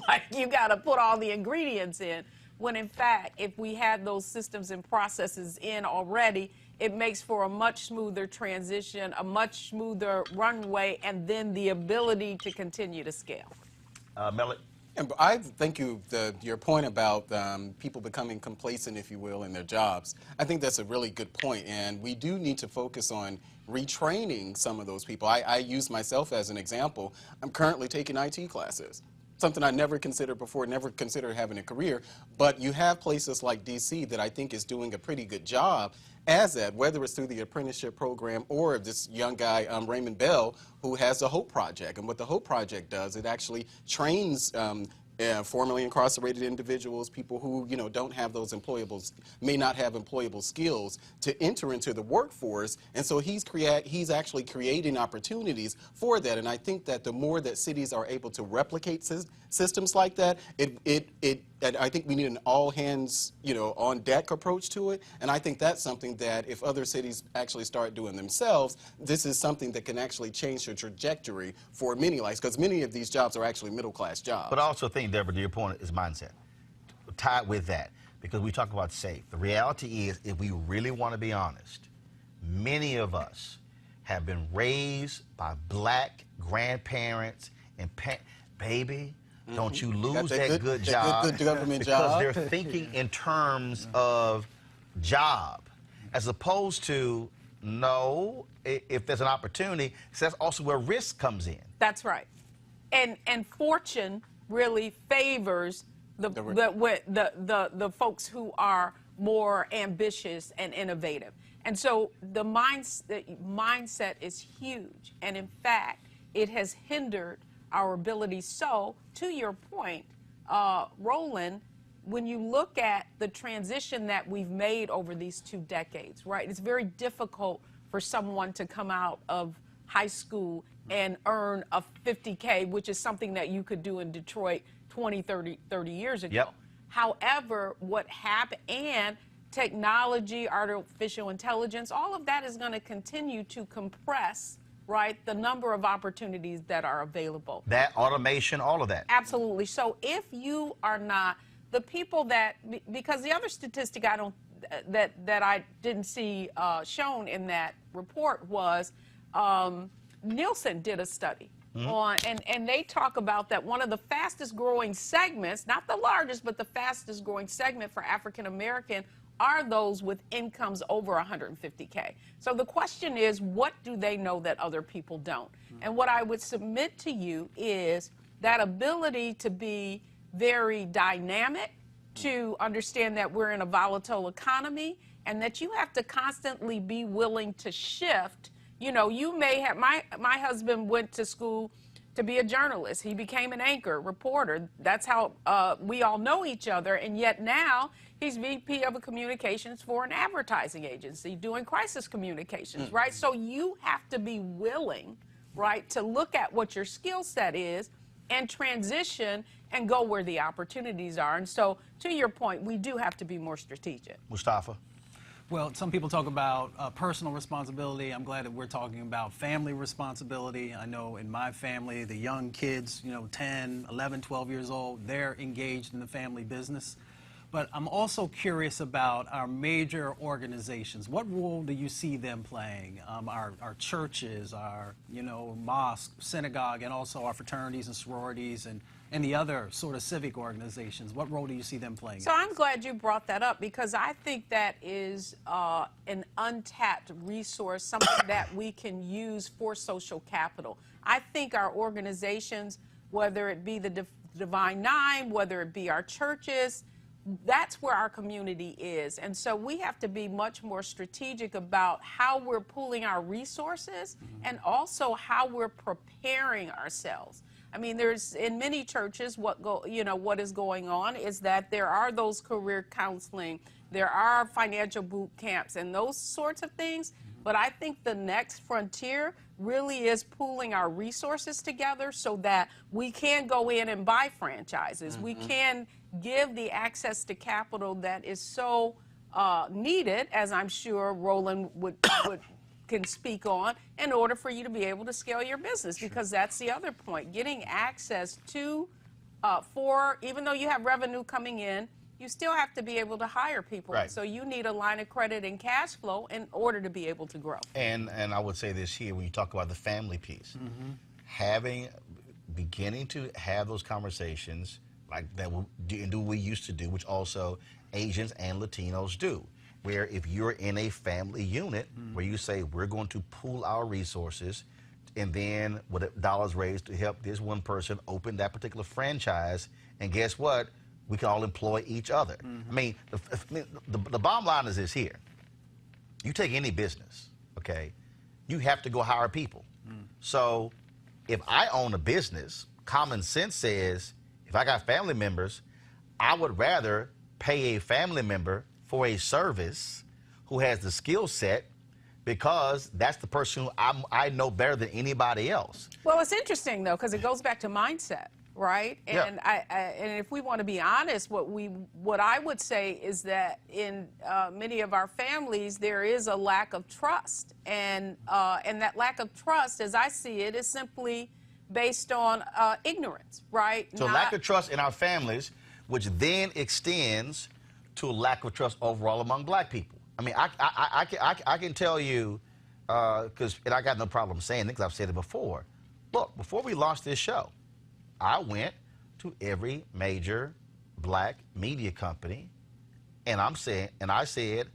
like you got to put all the ingredients in. When in fact, if we had those systems and processes in already, it makes for a much smoother transition, a much smoother runway, and then the ability to continue to scale. Malik? And I think your point about people becoming complacent, if you will, in their jobs, I think that's a really good point, and we do need to focus on retraining some of those people. I use myself as an example. I'm currently taking IT classes, something I never considered before, never considered having a career, but you have places like DC that I think is doing a pretty good job as that, whether it's through the apprenticeship program or this young guy, Raymond Bell, who has the Hope Project. And what the Hope Project does, it actually trains formerly incarcerated individuals, people who don't have those may not have employable skills to enter into the workforce, and so he's actually creating opportunities for that. And I think that the more that cities are able to replicate systems like that, I think we need an all hands on deck approach to it. And I think that's something that if other cities actually start doing themselves, this is something that can actually change the trajectory for many lives, because many of these jobs are actually middle class jobs. But I also think, Deborah, to your point, is mindset tied with that, because we talk about safe. The reality is, if we really want to be honest, many of us have been raised by black grandparents and baby, Don't you Got lose that good job good government because job. they're thinking in terms of job, as opposed to no, if there's an opportunity, so that's also where risk comes in. That's right. And fortune really favors the folks who are more ambitious and innovative. And so the mindset is huge. And in fact, it has hindered our ability. So to your point, Roland, when you look at the transition that we've made over these 2 decades, right, it's very difficult for someone to come out of high school and earn a $50K, which is something that you could do in Detroit 20, 30 years ago. Yep. However, what happened, and technology, artificial intelligence, all of that is going to continue to compress, right, the number of opportunities that are available. That automation, all of that. Absolutely. So if you are not, the people that, because the other statistic that I didn't see shown in that report was Nielsen did a study on, and they talk about that one of the fastest growing segments, not the largest, but the fastest growing segment for African American are those with incomes over 150K. So the question is, what do they know that other people don't? And what I would submit to you is that ability to be very dynamic, to understand that we're in a volatile economy, and that you have to constantly be willing to shift. You know, you may have, my husband went to school to be a journalist. He became an anchor, reporter. That's how we all know each other. And yet now he's VP of communications for an advertising agency doing crisis communications, right? So you have to be willing, right, to look at what your skill set is and transition and go where the opportunities are. And so to your point, we do have to be more strategic. Mustafa? Well, some people talk about personal responsibility. I'm glad that we're talking about family responsibility. I know in my family, the young kids, 10, 11, 12 years old, they're engaged in the family business. But I'm also curious about our major organizations. What role do you see them playing? Our churches, our mosque, synagogue, and also our fraternities and sororities and the other sort of civic organizations. What role do you see them playing? So I'm glad you brought that up, because I think that is an untapped resource, something that we can use for social capital. I think our organizations, whether it be the Divine Nine, whether it be our churches, that's where our community is. And so we have to be much more strategic about how we're pooling our resources and also how we're preparing ourselves. I mean, there's in many churches what is going on is that there are those career counseling, there are financial boot camps and those sorts of things. But I think the next frontier really is pooling our resources together so that we can go in and buy franchises. We can give the access to capital that is so needed, as I'm sure Roland can speak on, in order for you to be able to scale your business. Because that's the other point, getting access to, even though you have revenue coming in, you still have to be able to hire people. Right. So you need a line of credit and cash flow in order to be able to grow. And I would say this here, when you talk about the family piece, beginning to have those conversations like that and do what we used to do, which also Asians and Latinos do, where if you're in a family unit where you say we're going to pool our resources, and then with dollars raised to help this one person open that particular franchise, and guess what? We can all employ each other. I mean, the bottom line is this here. You take any business, okay, you have to go hire people. So if I own a business, common sense says if I got family members, I would rather pay a family member for a service who has the skill set, because that's the person who I know better than anybody else. Well, it's interesting, though, because it goes back to mindset. Right, and and if we want to be honest, what I would say is that in many of our families there is a lack of trust, and that lack of trust, as I see it, is simply based on ignorance, right? So lack of trust in our families, which then extends to a lack of trust overall among black people. I mean, I can tell you, and I got no problem saying it because I've said it before. Look, before we launched this show, I went to every major black media company, and I said,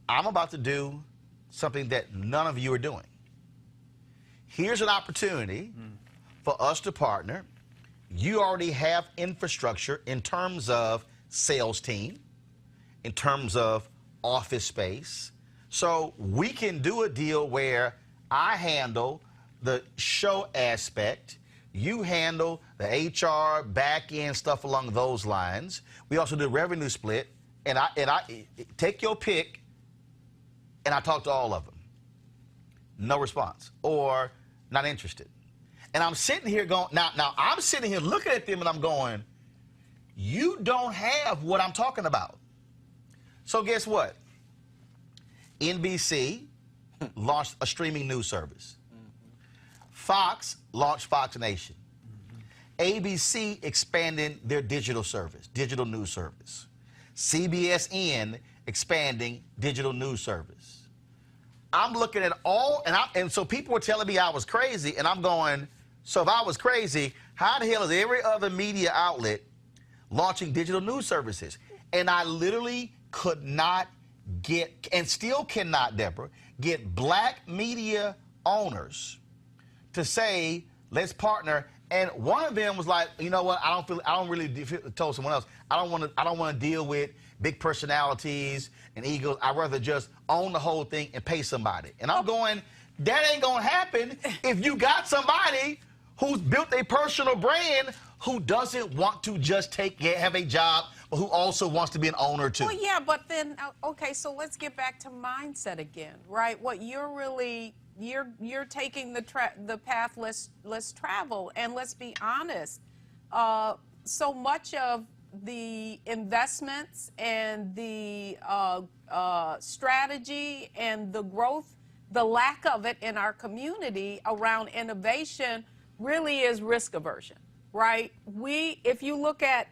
I'm about to do something that none of you are doing. Here's an opportunity for us to partner. You already have infrastructure in terms of sales team, in terms of office space. So we can do a deal where I handle the show aspect, you handle the HR, back-end stuff along those lines. We also do revenue split, and I take your pick, and I talk to all of them. No response, or not interested. And I'm sitting here going, now I'm sitting here looking at them and I'm going, you don't have what I'm talking about. So guess what? NBC launched a streaming news service. Fox launched Fox Nation. ABC expanding their digital service, digital news service. CBSN expanding digital news service. I'm looking at all, and so people were telling me I was crazy, and I'm going, so if I was crazy, how the hell is every other media outlet launching digital news services? And I literally could not get, and still cannot, Deborah, get black media owners to say, let's partner. And one of them was like, you know what, I don't really told someone else, I don't want to deal with big personalities and egos. I'd rather just own the whole thing and pay somebody. And I'm going, that ain't gonna happen if you got somebody who's built a personal brand who doesn't want to just have a job, but who also wants to be an owner too. Well, yeah, but then, okay, so let's get back to mindset again, right? What you're really, you're taking the path less traveled, and let's be honest, so much of the investments and the strategy and the growth, the lack of it in our community around innovation really is risk aversion, right? If you look at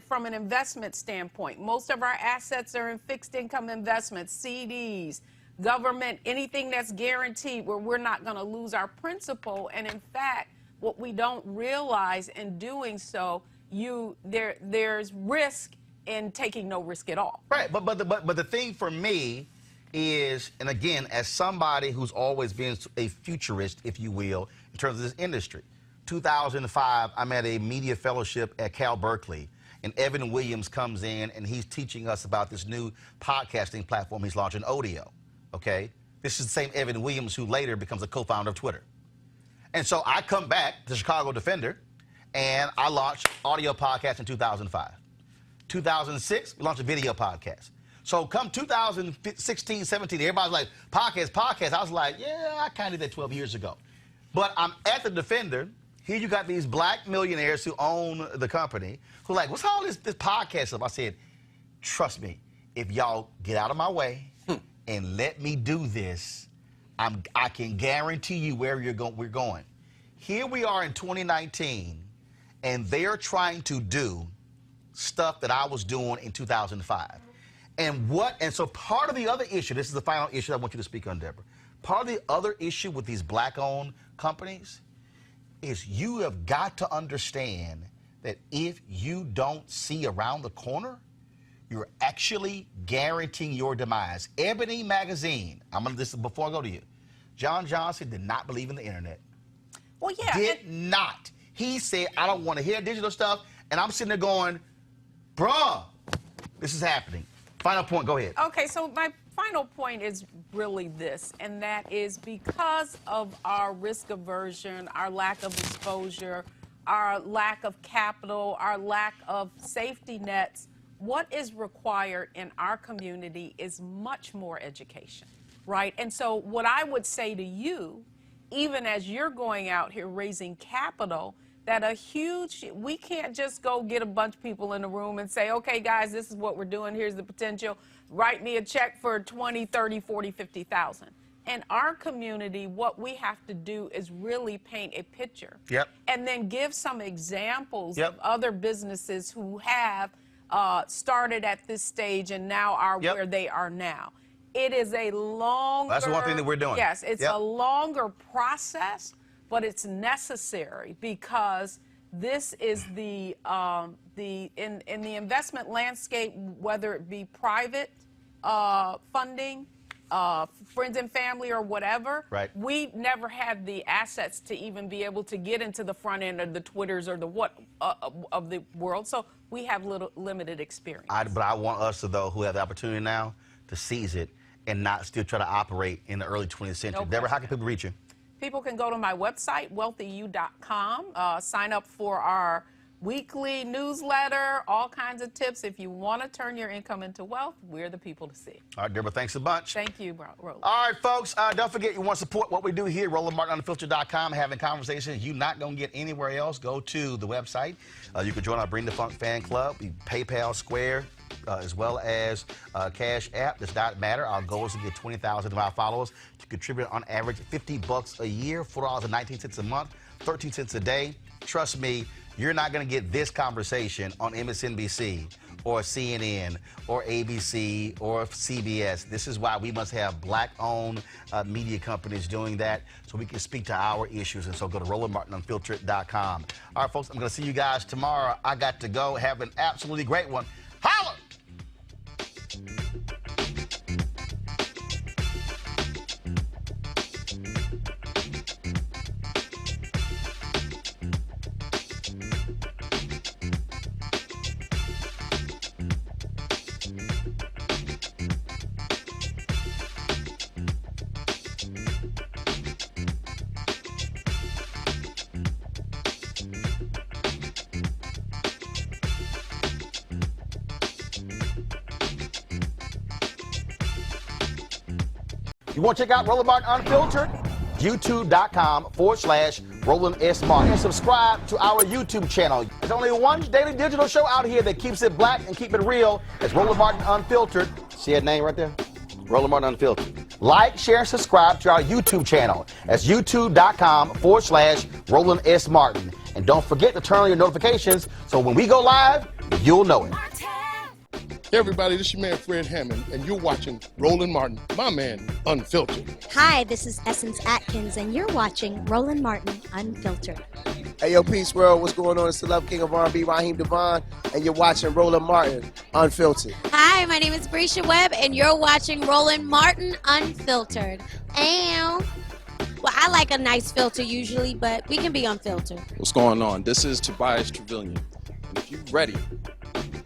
from an investment standpoint, most of our assets are in fixed income investments, CDs, government, anything that's guaranteed where we're not going to lose our principal. And in fact, what we don't realize in doing so, there's risk in taking no risk at all. Right, but the thing for me is, and again, as somebody who's always been a futurist, if you will, in terms of this industry, 2005, I'm at a media fellowship at Cal Berkeley, and Evan Williams comes in and he's teaching us about this new podcasting platform he's launching, Odeo, okay? This is the same Evan Williams who later becomes a co-founder of Twitter. And so I come back to Chicago Defender, and I launched audio podcast in 2005. 2006, we launched a video podcast. So come 2016, 17, everybody's like, podcast. I was like, yeah, I kind of did that 12 years ago. But I'm at the Defender. Here you got these black millionaires who own the company who are like, what's all this podcast stuff? I said, trust me, if y'all get out of my way and let me do this, I can guarantee you where we're going. Here we are in 2019, and they're trying to do stuff that I was doing in 2005. And so part of the other issue, this is the final issue I want you to speak on, Deborah. Part of the other issue with these black-owned companies is you have got to understand that if you don't see around the corner, you're actually guaranteeing your demise. Ebony magazine, this is before I go to you. John Johnson did not believe in the internet. Well, yeah. Did not. He said, I don't want to hear digital stuff. And I'm sitting there going, bruh, this is happening. Final point, go ahead. Okay, so my final point is really this, and that is because of our risk aversion, our lack of exposure, our lack of capital, our lack of safety nets, what is required in our community is much more education, right? And so what I would say to you, even as you're going out here raising capital, that we can't just go get a bunch of people in the room and say, okay, guys, this is what we're doing. Here's the potential. Write me a check for 20, 30, 40, 50,000. In our community, what we have to do is really paint a picture. Yep. And then give some examples of other businesses who have started at this stage and now are where they are now. It is a longer... That's the one thing that we're doing. Yes, it's a longer process, but it's necessary because This is in the investment landscape, whether it be private funding, friends and family or whatever. Right. We never had the assets to even be able to get into the front end of the Twitters or the of the world. So we have limited experience. But I want us, though, who have the opportunity now, to seize it and not still try to operate in the early 20th century. Deborah, how can people reach you? People can go to my website, wealthyu.com, sign up for our weekly newsletter, all kinds of tips. If you want to turn your income into wealth, we're the people to see. All right, Deborah, thanks a bunch. Thank you, Roland. All right, folks, don't forget, you want to support what we do here, RolandMartinUnfiltered.com, having conversations you're not going to get anywhere else. Go to the website. You can join our Bring the Funk fan club, PayPal, Square, as well as Cash App. Does not matter. Our goal is to get 20,000 of our followers to contribute on average $50 a year, $4.19 a month, 13 cents a day. Trust me, you're not going to get this conversation on MSNBC or CNN or ABC or CBS. This is why we must have black-owned media companies doing that so we can speak to our issues. And so go to RolandMartinUnfiltered.com. All right, folks, I'm going to see you guys tomorrow. I got to go. Have an absolutely great one. Holla! You want to check out Roland Martin Unfiltered? YouTube.com/Roland S. Martin. And subscribe to our YouTube channel. There's only one daily digital show out here that keeps it black and keep it real. It's Roland Martin Unfiltered. See that name right there? Roland Martin Unfiltered. Like, share, and subscribe to our YouTube channel. That's YouTube.com/Roland S. Martin. And don't forget to turn on your notifications so when we go live, you'll know it. Hey everybody, this is your man Fred Hammond, and you're watching Roland Martin, my man, Unfiltered. Hi, this is Essence Atkins, and you're watching Roland Martin Unfiltered. Hey yo, Peace World, what's going on? It's the Love King of R&B, Raheem Devon, and you're watching Roland Martin Unfiltered. Hi, my name is Brescia Webb, and you're watching Roland Martin Unfiltered. Well, I like a nice filter usually, but we can be unfiltered. What's going on? This is Tobias Trevelyan, and if you're ready,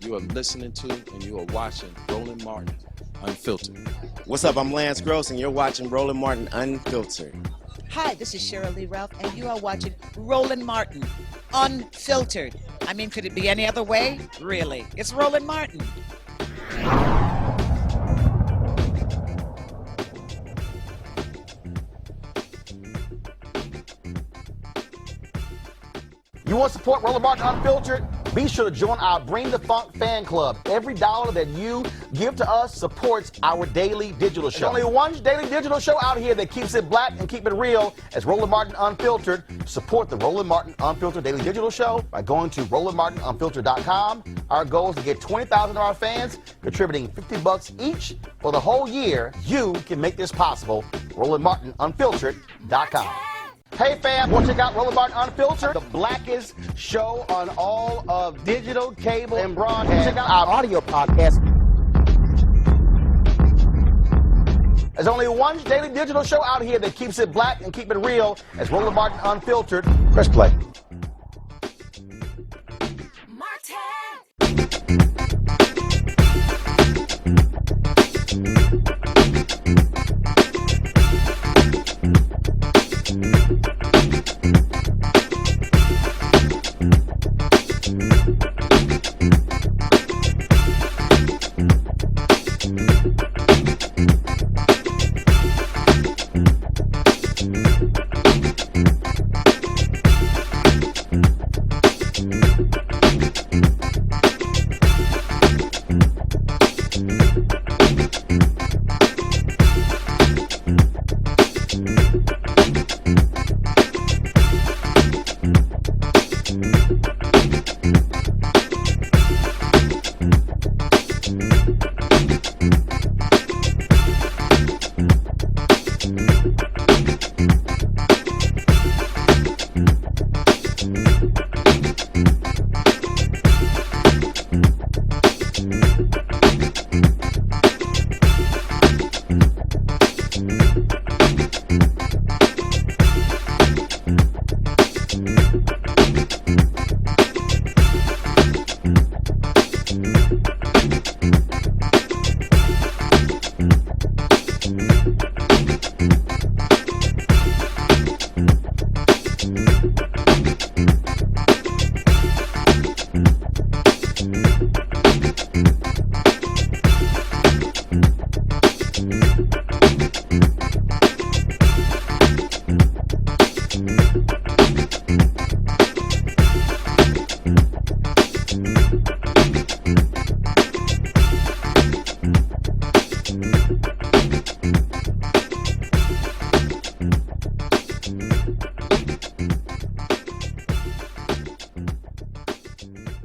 you are listening to and you are watching Roland Martin Unfiltered. What's up? I'm Lance Gross, and you're watching Roland Martin Unfiltered. Hi, this is Cheryl Lee Ralph, and you are watching Roland Martin Unfiltered. I mean, could it be any other way? Really? It's Roland Martin. You want to support Roland Martin Unfiltered? Be sure to join our Bring the Funk fan club. Every dollar that you give to us supports our daily digital show. There's only one daily digital show out here that keeps it black and keep it real. It's Roland Martin Unfiltered. Support the Roland Martin Unfiltered daily digital show by going to RolandMartinUnfiltered.com. Our goal is to get 20,000 of our fans contributing $50 each for the whole year. You can make this possible. RolandMartinUnfiltered.com. Hey fam, want to check out Roland Martin Unfiltered, the blackest show on all of digital, cable, and broadcast. Check out our audio podcast. There's only one daily digital show out here that keeps it black and keep it real. It's Roland Martin Unfiltered. Press play.